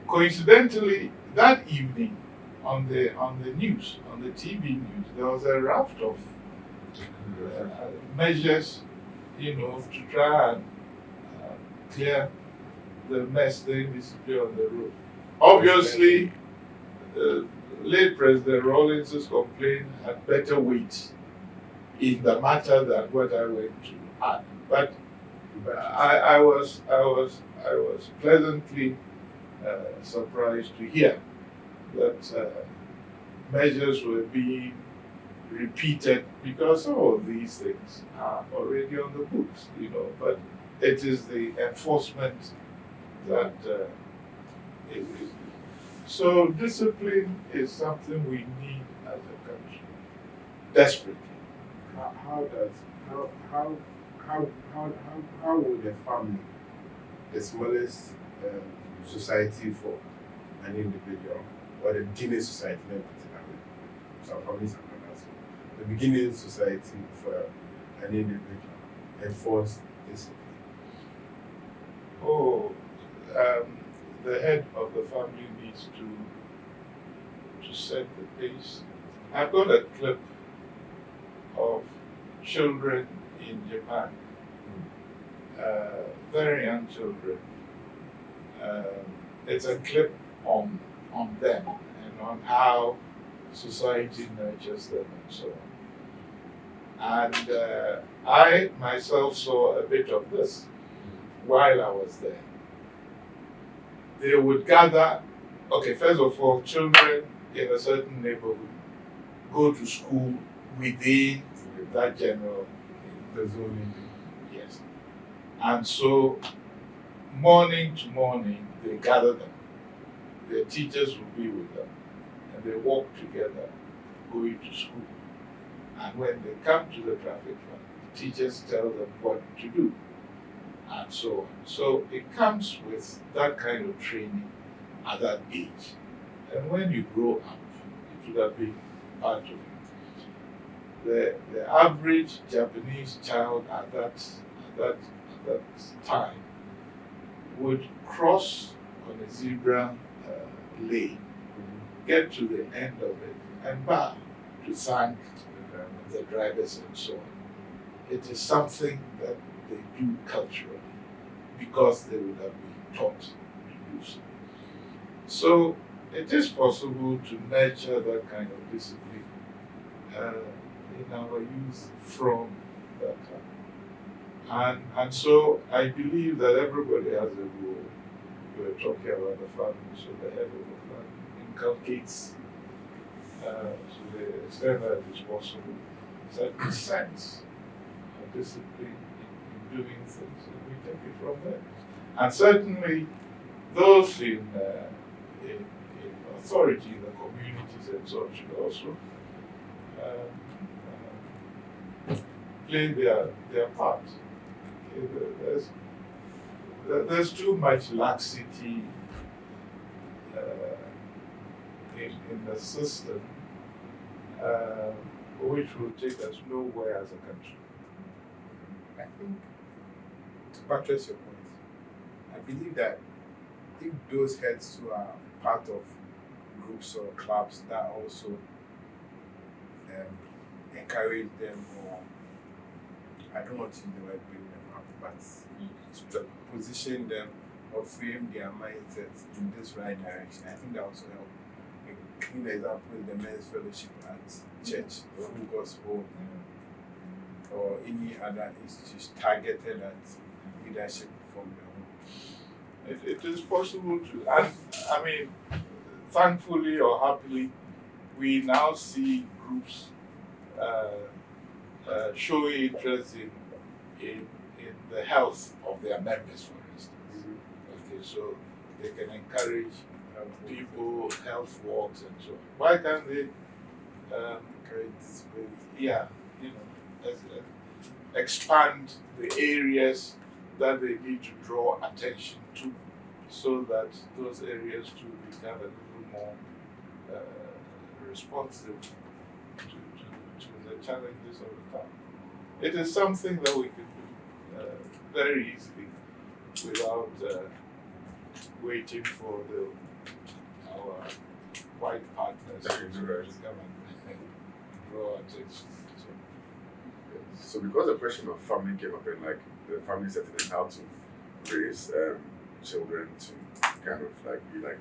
coincidentally, that evening on the news, on the TV news, there was a raft of measures, to try and clear the mess, the indiscipline on the road. Obviously, late President Rawlings' complaint had better weight in the matter than what I went to add. But I was pleasantly surprised to hear that measures were being repeated because some of these things are already on the books, but it is the enforcement that so discipline is something we need as a country desperately. How would a family, the smallest society for an individual, or the beginning society, let me put it that way. Some families are not that. The beginning society for an individual enforce discipline. Oh, the head of the family needs to set the pace. I've got a clip of children in Japan, very young children. It's a clip on them and on how society nurtures them and so on. And I myself saw a bit of this while I was there. They would gather, okay, first of all, children in a certain neighborhood go to school within that general The zoning. yes. And so morning to morning they gather them. Their teachers will be with them and they walk together going to school. And when they come to the traffic light, the teachers tell them what to do and so on. So it comes with that kind of training at that age. And when you grow up, it would have been part of it. The average Japanese child at that time would cross on a zebra lane, get to the end of it, and bow to thank the drivers and so on. It is something that they do culturally because they would have been taught to do so. So it is possible to nurture that kind of discipline in our youth from that time. And so I believe that everybody has a role. We were talking about the family, so the head of the family inculcates to the extent that it is possible certain sense of discipline in doing things, and we take it from there. And certainly those in authority in the communities and so on should also play their part. Okay, there's too much laxity in the system, which will take us nowhere as a country. I think, to buttress your point, I believe that if those heads who are part of groups or clubs that also encourage them, or I don't want to use the word bring them up, but to position them or frame their mindset in this right direction, I think that also help. A clean example is the men's fellowship at church, full gospel, or any other institution targeted at leadership from the home. It is possible to, and I mean, thankfully or happily, we now see groups showing interest in the health of their members, for instance. Okay, so they can encourage people, health walks and so on. Why can't they Encourage discipline. yeah, you know, expand the areas that they need to draw attention to, so that those areas too become a little more responsive to the challenges of the time. It is something that we can do very easily without waiting for our white partners to come and draw attention. So because the question of family came up, and like the family setting and how to raise children to kind of like be like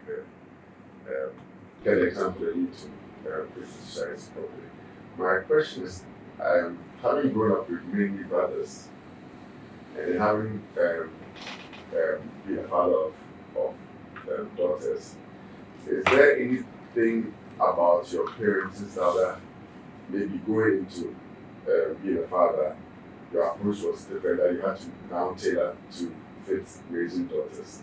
the example they need to raise the society properly. My question is, having grown up with mainly brothers and having been a father of daughters, is there anything about your parents that maybe going into being a father, your approach was different, that you had to now tailor to fit raising daughters?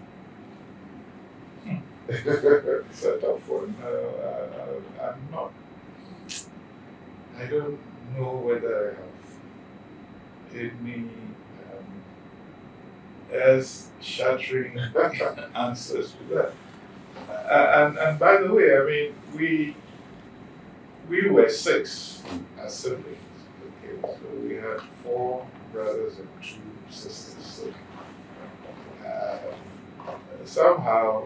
It's a tough one. I'm not. I don't know whether I have any as shattering answers to that. And by the way, I mean we were six as siblings. Okay, so we had four brothers and two sisters. So, somehow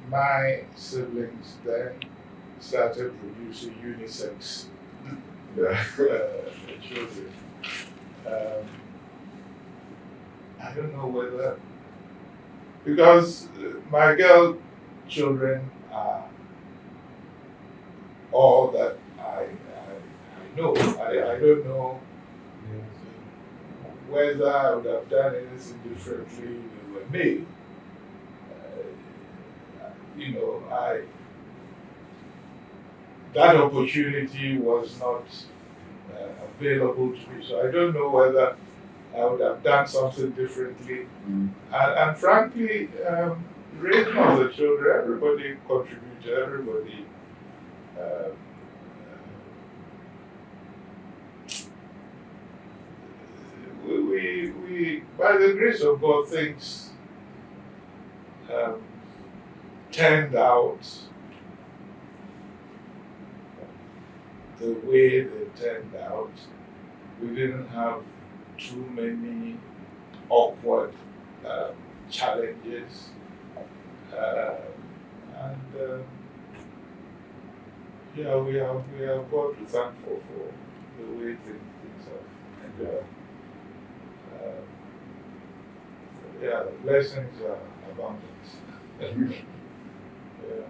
my siblings then started producing unisex children. I don't know whether because my girl children are all that I know. I don't know whether I would have done anything differently they were made. That opportunity was not available to me, so I don't know whether I would have done something differently. And frankly, raising of the children, everybody contributed, everybody. Um, we, by the grace of God, things turned out the way they turned out. We didn't have too many awkward challenges, and we are God thankful for the way things have ended up. The blessings are abundant. Yeah.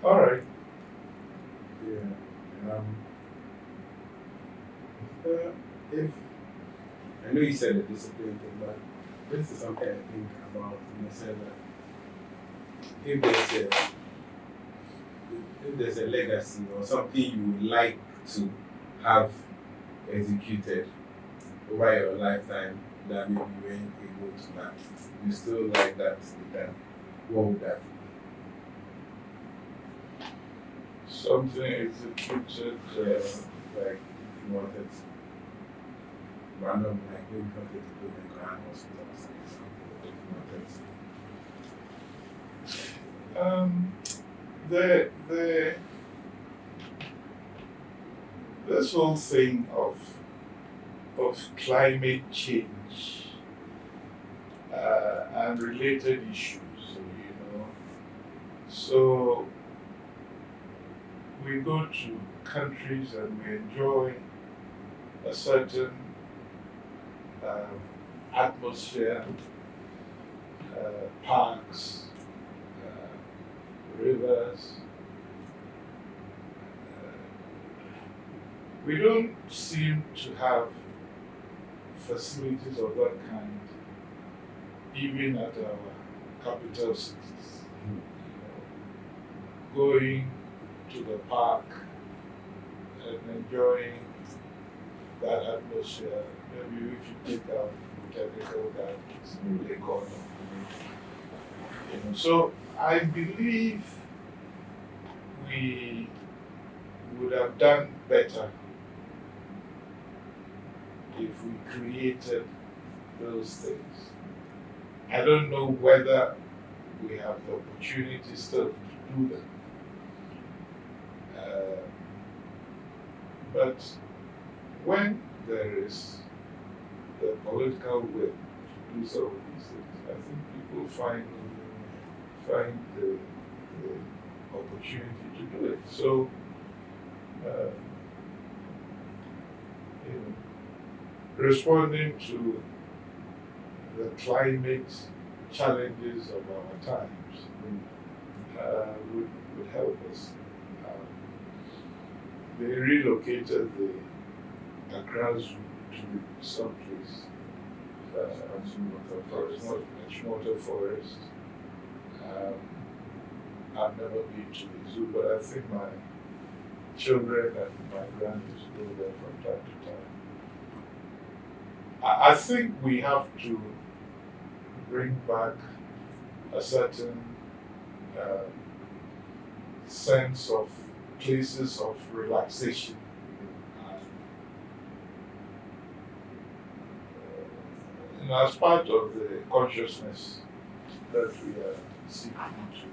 All right. Yeah. If I know you said the discipline thing, but this is something I think about in the sense that if there's a legacy or something you would like to have executed over your lifetime that maybe you weren't able to match, you still like that to be done, what would that be? Something executed, like if you wanted random, like maybe you wanted to go to the grand hospital or something, if you wanted this whole thing of climate change and related issues, so we go to countries and we enjoy a certain atmosphere, parks, rivers. We don't seem to have facilities of that kind even at our capital cities. Going to the park and enjoying that atmosphere, maybe if you take out botanical gardens, they call them. So I believe we would have done better if we created those things. I don't know whether we have the opportunity still to do them. But when there is the political will to do some of these things, I think people find the opportunity to do it. So, responding to the climate challenges of our times would help us. They relocated the Accra Zoo to someplace, Ashwater Forest. I've never been to the zoo, but I think my children and my grandkids go there from time to time. I think we have to bring back a certain sense of places of relaxation. as part of the consciousness that we are seeking to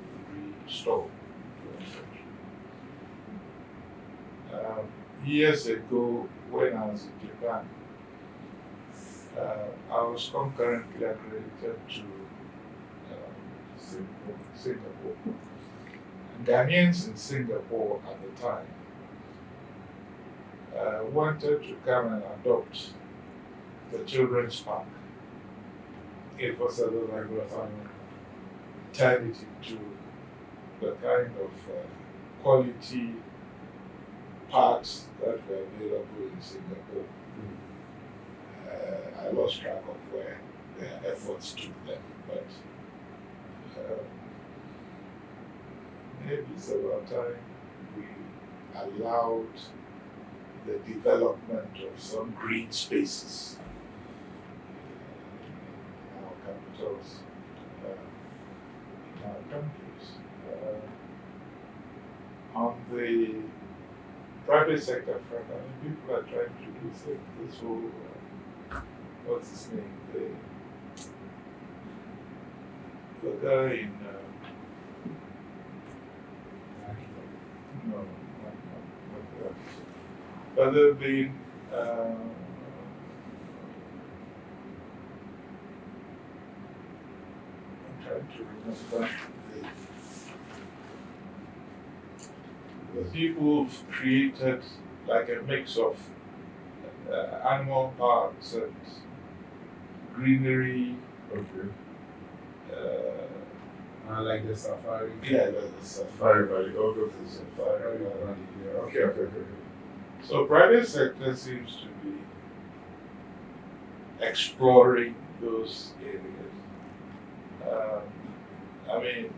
restore to our country. Years ago, when I was in Japan, I was concurrently accredited to Singapore. And Ghanaians in Singapore at the time wanted to come and adopt the children's park. It was a little like alternative to the kind of quality parks that were available in Singapore. I lost track of where their efforts took them, but maybe it's about time we allowed the development of some green spaces in our capitals, in our countries. On the private sector front, I mean, people are trying to do things. This whole, what's his name? The guy in, no, not but there have been, I'm trying to remember the people who've created like a mix of animal parks and greenery. Okay. Like the safari. Yeah, the safari valley. Oh, go to the Safari valley. Yeah. Okay. So private sector seems to be exploring those areas. I mean,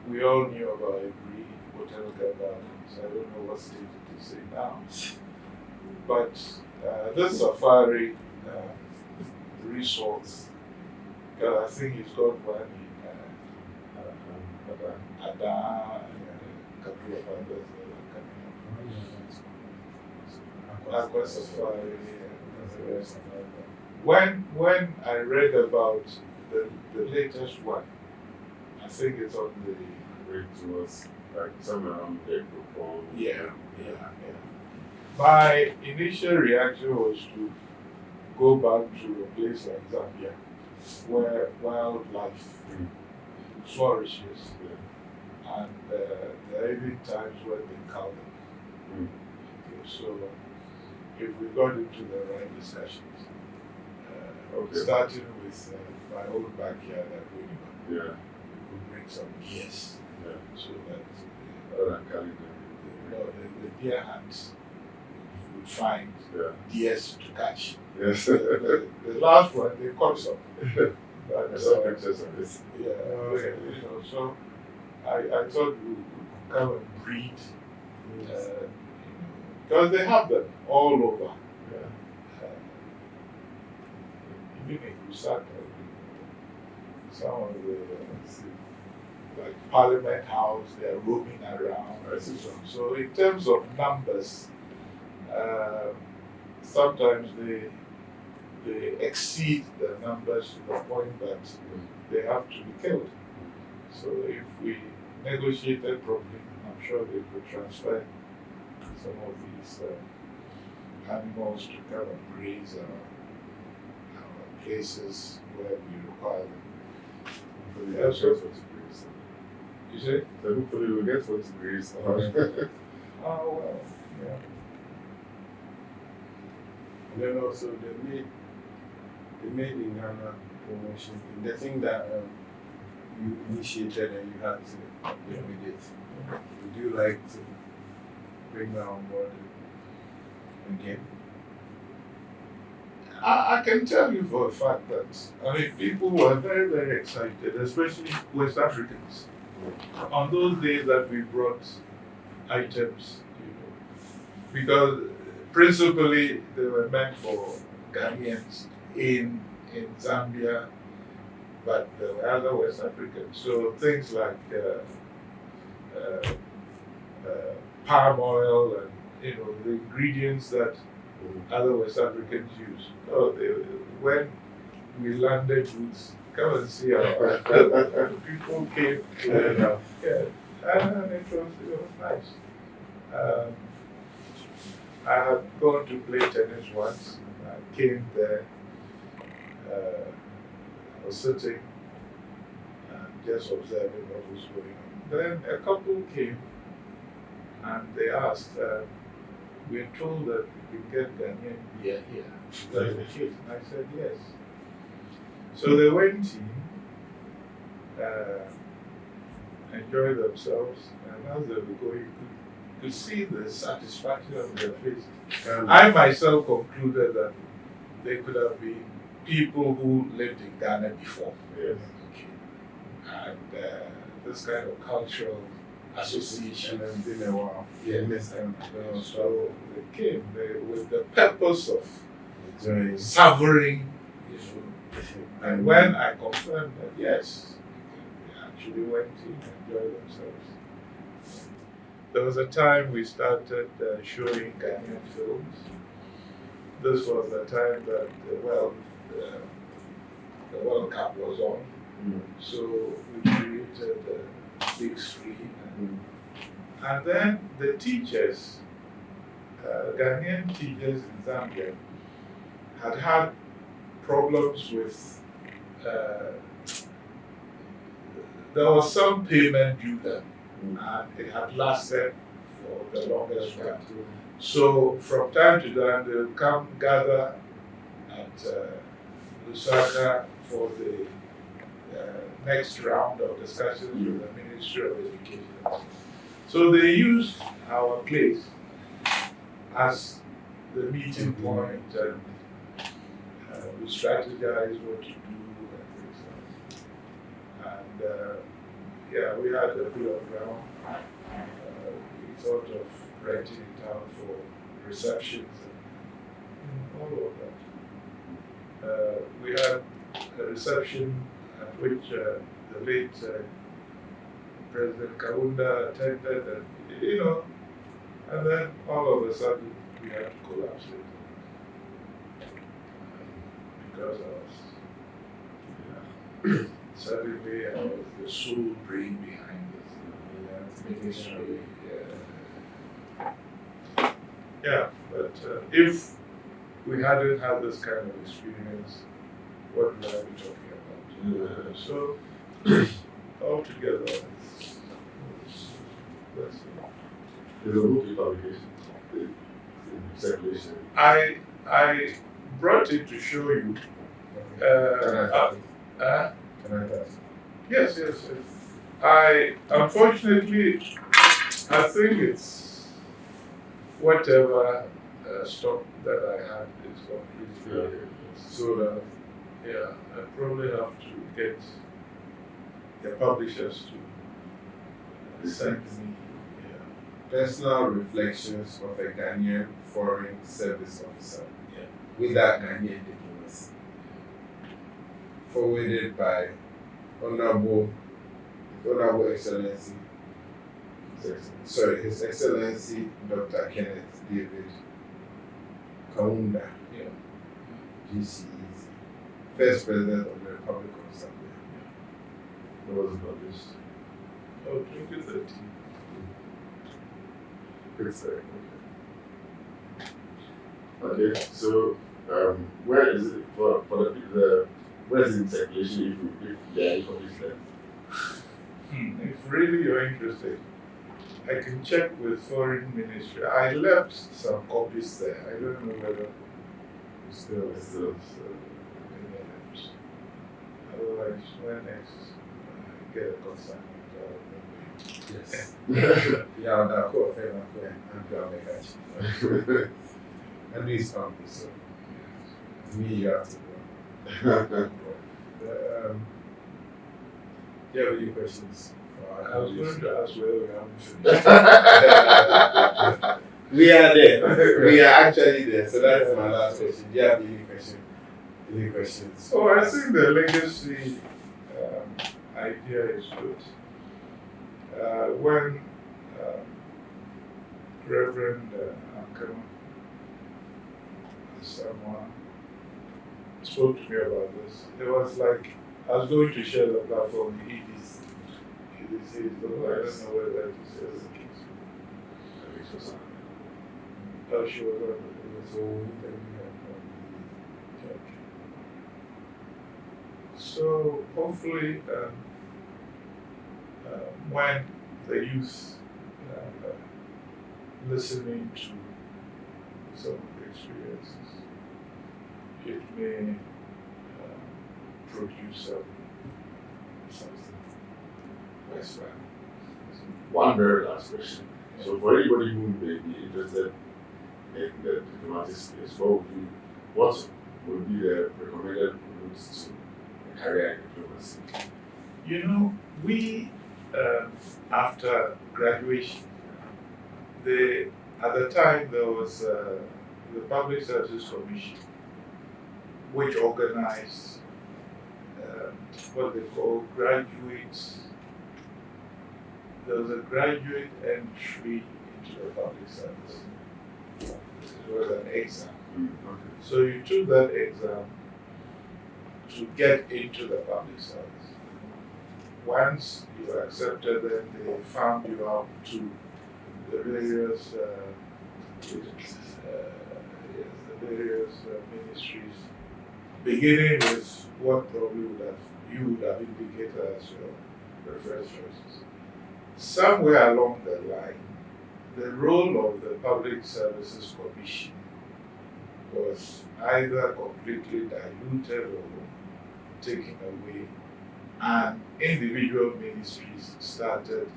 we all knew about Every Botanical Gardens. I don't know what state it is in now. But this safari resorts, because I think it's got one in Ada and a couple of others that are coming up. Aqua Safari. When I read about the latest one, I think it's on the It was like somewhere around April from. yeah. My initial reaction was to go back to a place like Zambia, where wildlife flourishes, and there are even times when they cull them. Okay, so if we got into the right discussions, starting with my own backyard at Winnipeg, we could bring some gears, so that the deer hunts would find deers to catch. Yes. The last one, they caught some. But, I saw pictures of this. So I thought we could come and breed, because they have them all over. Even in Lusaka, some of the like Parliament House, they're roaming around. So in terms of numbers, sometimes they exceed the numbers to the point that they have to be killed. So if we negotiated properly, I'm sure they could transfer some of these animals to come and graze our places where we require them. You say? So hopefully we'll get 40 degrees. Oh well, yeah. And then also they made in Ghana promotion. The thing that you initiated and you had to deal with it. Would you like to bring that on board again? I can tell you for a fact that, I mean, people were very, very excited, especially West Africans, on those days that we brought items, because principally they were meant for Ghanaians in Zambia, but there were other West Africans. So things like palm oil and the ingredients that other West African Jews. Oh, when we landed Woods, come and see our people came. Yeah, and it was nice. I had gone to play tennis once. I came there. I was sitting and just observing what was going on. Then a couple came and they asked, we're told that we can get Ghanaian beer here. Is that the case? And I said yes. So they went in, enjoyed themselves, and as they were going, you could see the satisfaction on their face. I myself concluded that they could have been people who lived in Ghana before. Yes. Okay. And this kind of cultural association. And been a while. Yeah. Miss them. So they came with the purpose of Enjoying. savoring. And when I confirmed that yes, they actually went in and enjoyed themselves. There was a time we started showing Ghanaian films. This was the time that the World Cup was on. So we created a big screen. And then the teachers, Ghanaian teachers in Zambia, had problems with, there was some payment due them, and it had lasted for the longest while. So from time to time, they would come gather at Lusaka for the next round of discussions with the Ministry of Education. So they used our place as the meeting point, and we strategized what to do and things like that. And yeah, we had a bit of ground. We thought of renting it out for receptions and all of that. We had a reception at which the late President Kaunda attended, and and then all of a sudden we had to collapse it because suddenly I was the sole brain behind this ministry. Yeah, but if we hadn't had this kind of experience, what would I be talking about? So, altogether, that's it. There's a book publication in circulation. I brought it to show you. Yes. I unfortunately, I think it's whatever stock that I had is completely so yeah, I probably have to get the publishers to send me. Personal Reflections of a Ghanaian Foreign Service Officer. Yeah. Without Ghanaian diplomacy. Forwarded by Honorable Excellency. His Excellency Dr. Kenneth David Kaunda, GCEZ, First President of the Republic of Zambia. What was it published? 2013. Good story. Okay, so where is it for the where is it in circulation if there are any copies left? If really you're interested, I can check with Foreign Ministry. I left some copies there. I don't know whether it's still. Otherwise, when next I get a consignment, Yes. Yeah, that's cool. And these families, so me, you have to go. Do you have any questions? I was going to ask whether we haven't finished. We are there. We are actually there. So that's my last question. Do you have any questions? So I think the legacy idea is good. When Reverend Ankama someone spoke to me about this. It was like I was going to share the platform with EDC. EDC, though I don't know whether that is still the case. I think so, sir. Oh, she was on So okay. So hopefully, when the youth listening to some of the experiences, it may produce something. That's right. One very last question. So for anybody who may be interested in the diplomatic space, what would be the recommended routes to a career in diplomacy? You know, we after graduation, at the time there was the Public Services Commission, which organized what they call graduates. There was a graduate entry into the public service. It was an exam. Okay. So you took that exam to get into the public service. Once you were accepted, then they found you out to the various ministries, beginning with what probably you would have indicated as your preferred choices. Somewhere along the line, the role of the Public Services Commission was either completely diluted or taken away, and individual ministries started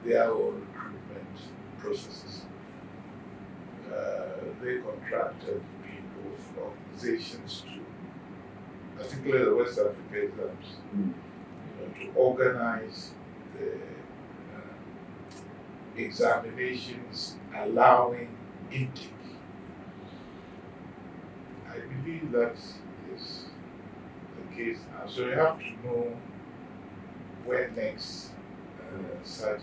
their own recruitment processes. They contracted people, organizations to, particularly the West Africa exams, to organize the examinations allowing intake. I believe that is the case now. So you have to know where next such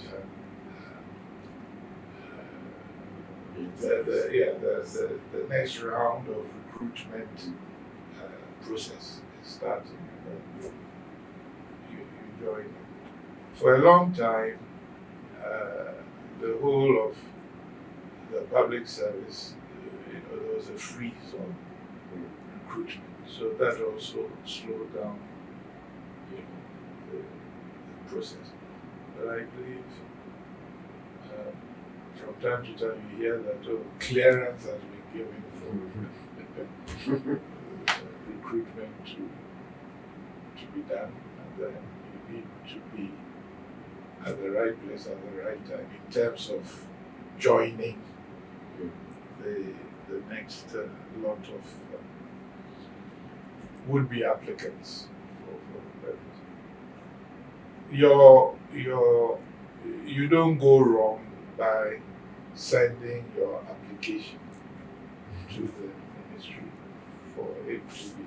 the next round of recruitment process is starting. You join it. For a long time, the whole of the public service, there was a freeze on recruitment. So that also slowed down, the process. But I believe from time to time you hear that clearance has been given for recruitment to be done, and then you need to be at the right place at the right time in terms of joining the next lot of would-be applicants for you don't go wrong by sending your application to the ministry for it to be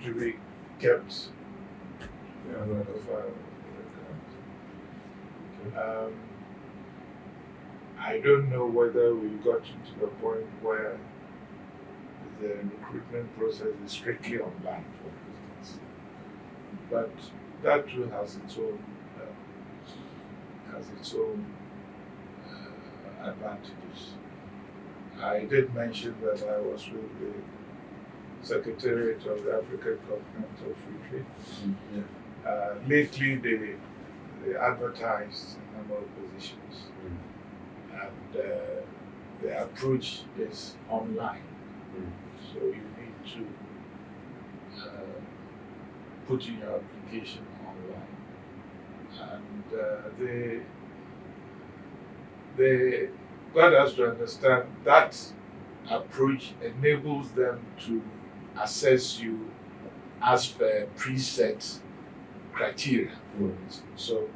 to be kept on the file. I don't know whether we got to the point where the recruitment process is strictly online, for instance, but that too has its own advantages. I did mention that I was with the Secretariat of the African Continental Free Trade. Lately, they advertised a number of positions, and the approach is online. So you need to put in your application online, and they got us to understand that approach enables them to assess you as per preset criteria. So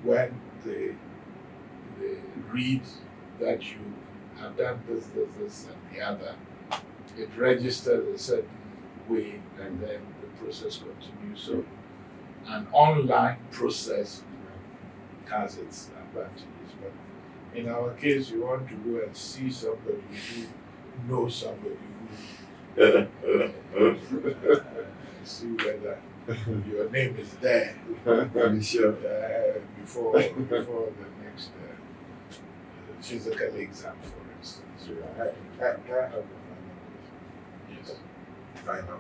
when they read that you have done this, and the other, it registers a certain way, and then the process continues. So an online process has its advantages, but In our case, you want to go and see somebody who knows somebody who see whether your name is there Sure. before the next physical exam, for instance. I have a Yes. final.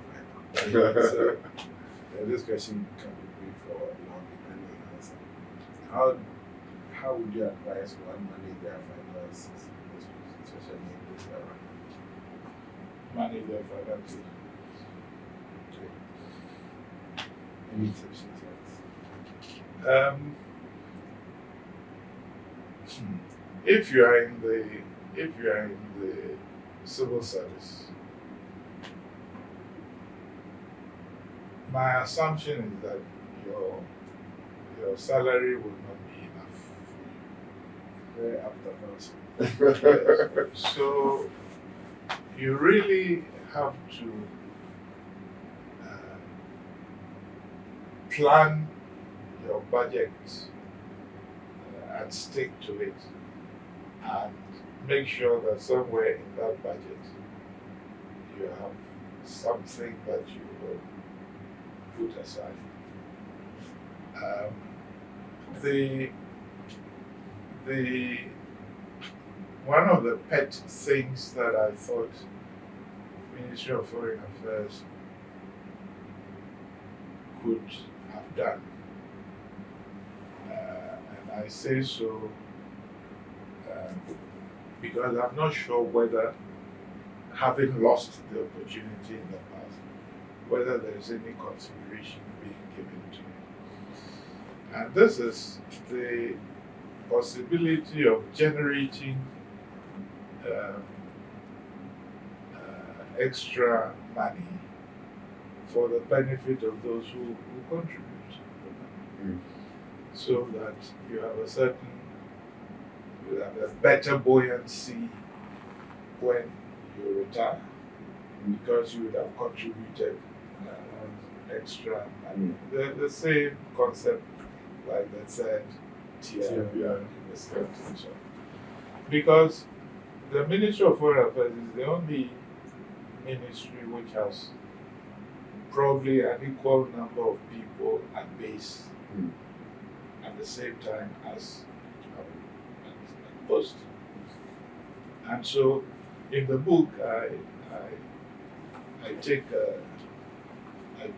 So, this question can be brief or long depending on answer. How would you advise one manage their finances, especially in this era? Manage their finances. Any tips? If you are in the civil service, my assumption is that your salary will not be enough Very apt for you. So you really have to plan your budget and stick to it, and make sure that somewhere in that budget you have something that you will put aside. The one of the pet things that I thought Ministry of Foreign Affairs could have done, and I say so because I'm not sure whether, having lost the opportunity in the past, whether there is any consideration being given to it. And this is the possibility of generating extra money for the benefit of those who contribute, so that you have a better buoyancy when you retire, because you would have contributed extra money. The same concept like the third tier in the state. Because the Ministry of Foreign Affairs is the only ministry which has probably an equal number of people at base at the same time as at post. And so in the book I take an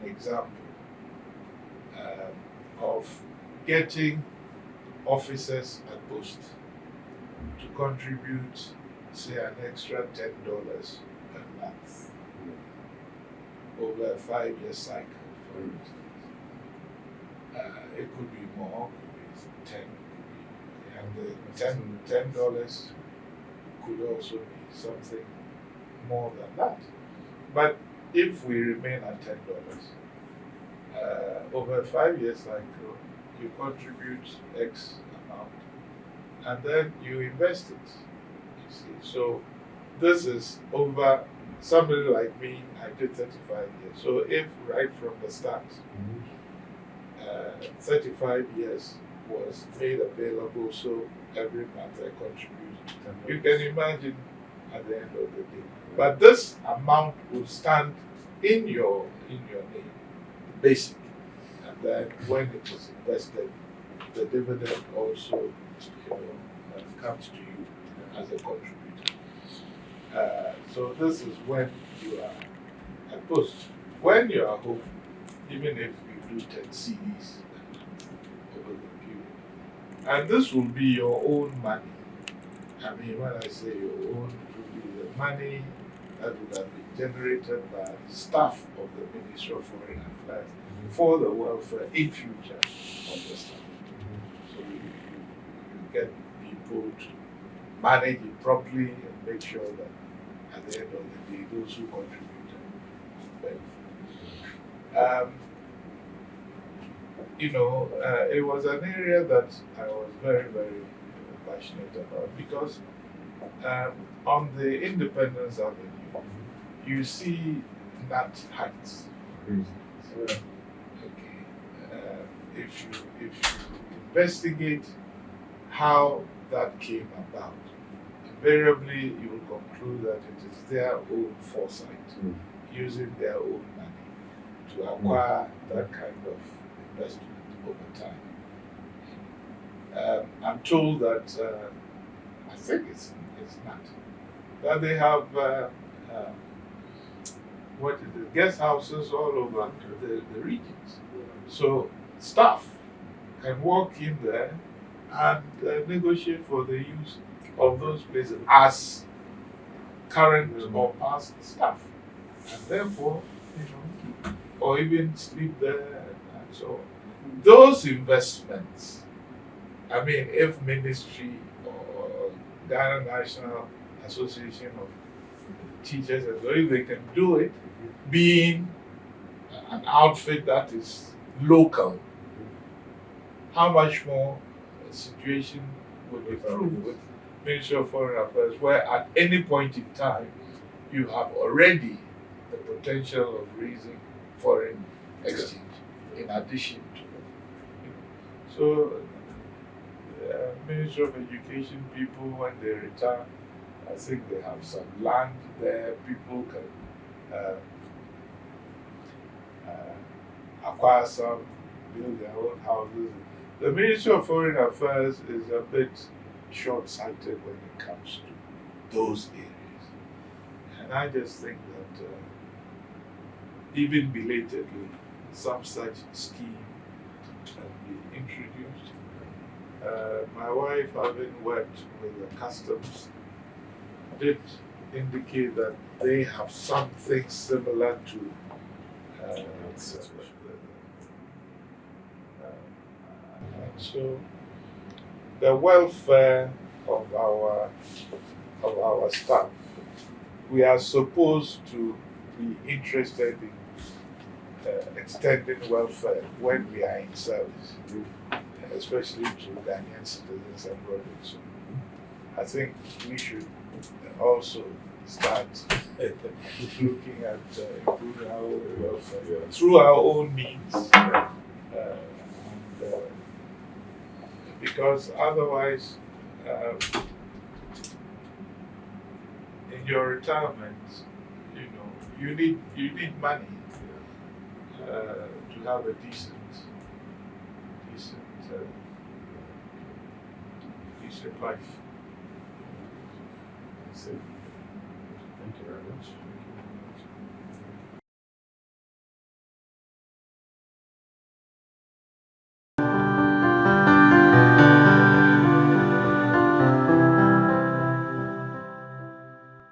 example of getting officers at post to contribute, say, an extra $10 per month over a 5-year cycle, for instance. It could be more, could be 10, and the $10 could also be something more than that. But if we remain at $10, over a 5-year cycle, you contribute X amount, and then you invest it. You see, so this is over. Somebody like me, I did 35 years. So if right from the start, 35 years was made available, so every month I contribute, you can imagine at the end of the day. But this amount will stand in your name, basic. And then when it is invested, the dividend also comes to you as a contributor. So this is when you are at post. When you are home, even if you do 10 CDs over the period, and this will be your own money. I mean, when I say your own, it will be the money that would have been generated by staff of the Ministry of Foreign Affairs for the welfare in future of the staff. So you get people to manage it properly and make sure that at the end of the day, those who contributed benefit. It was an area that I was very, very passionate about, because on the Independence Avenue, you see Nat Heights. Okay. If you investigate how that came about, invariably you will conclude that it is their own foresight, using their own money to acquire that kind of investment over time. I'm told that, I think it's not, that they have what is it, guest houses all over the regions. So staff can walk in there and negotiate for the use of those places as current or past staff, and therefore, or even sleep there and so on. Those investments, I mean, if ministry or Ghana National Association of Teachers, if they can do it, being an outfit that is local, how much more a situation would improve with Ministry of Foreign Affairs, where at any point in time you have already the potential of raising foreign exchange in addition to. So, Ministry of Education people, when they retire, I think they have some land there. People can acquire some, build their own houses. The Ministry of Foreign Affairs is a bit short-sighted when it comes to those areas. And I just think that even belatedly, some such scheme can be introduced. My wife, having worked with the customs, did indicate that they have something similar to and so the welfare of our staff, we are supposed to be interested in extending welfare when we are in service, especially to Ghanaian citizens abroad. So I think we should also start looking at improving our own welfare through our own means. Because otherwise, in your retirement, you need money to have a decent life. Thank you very much.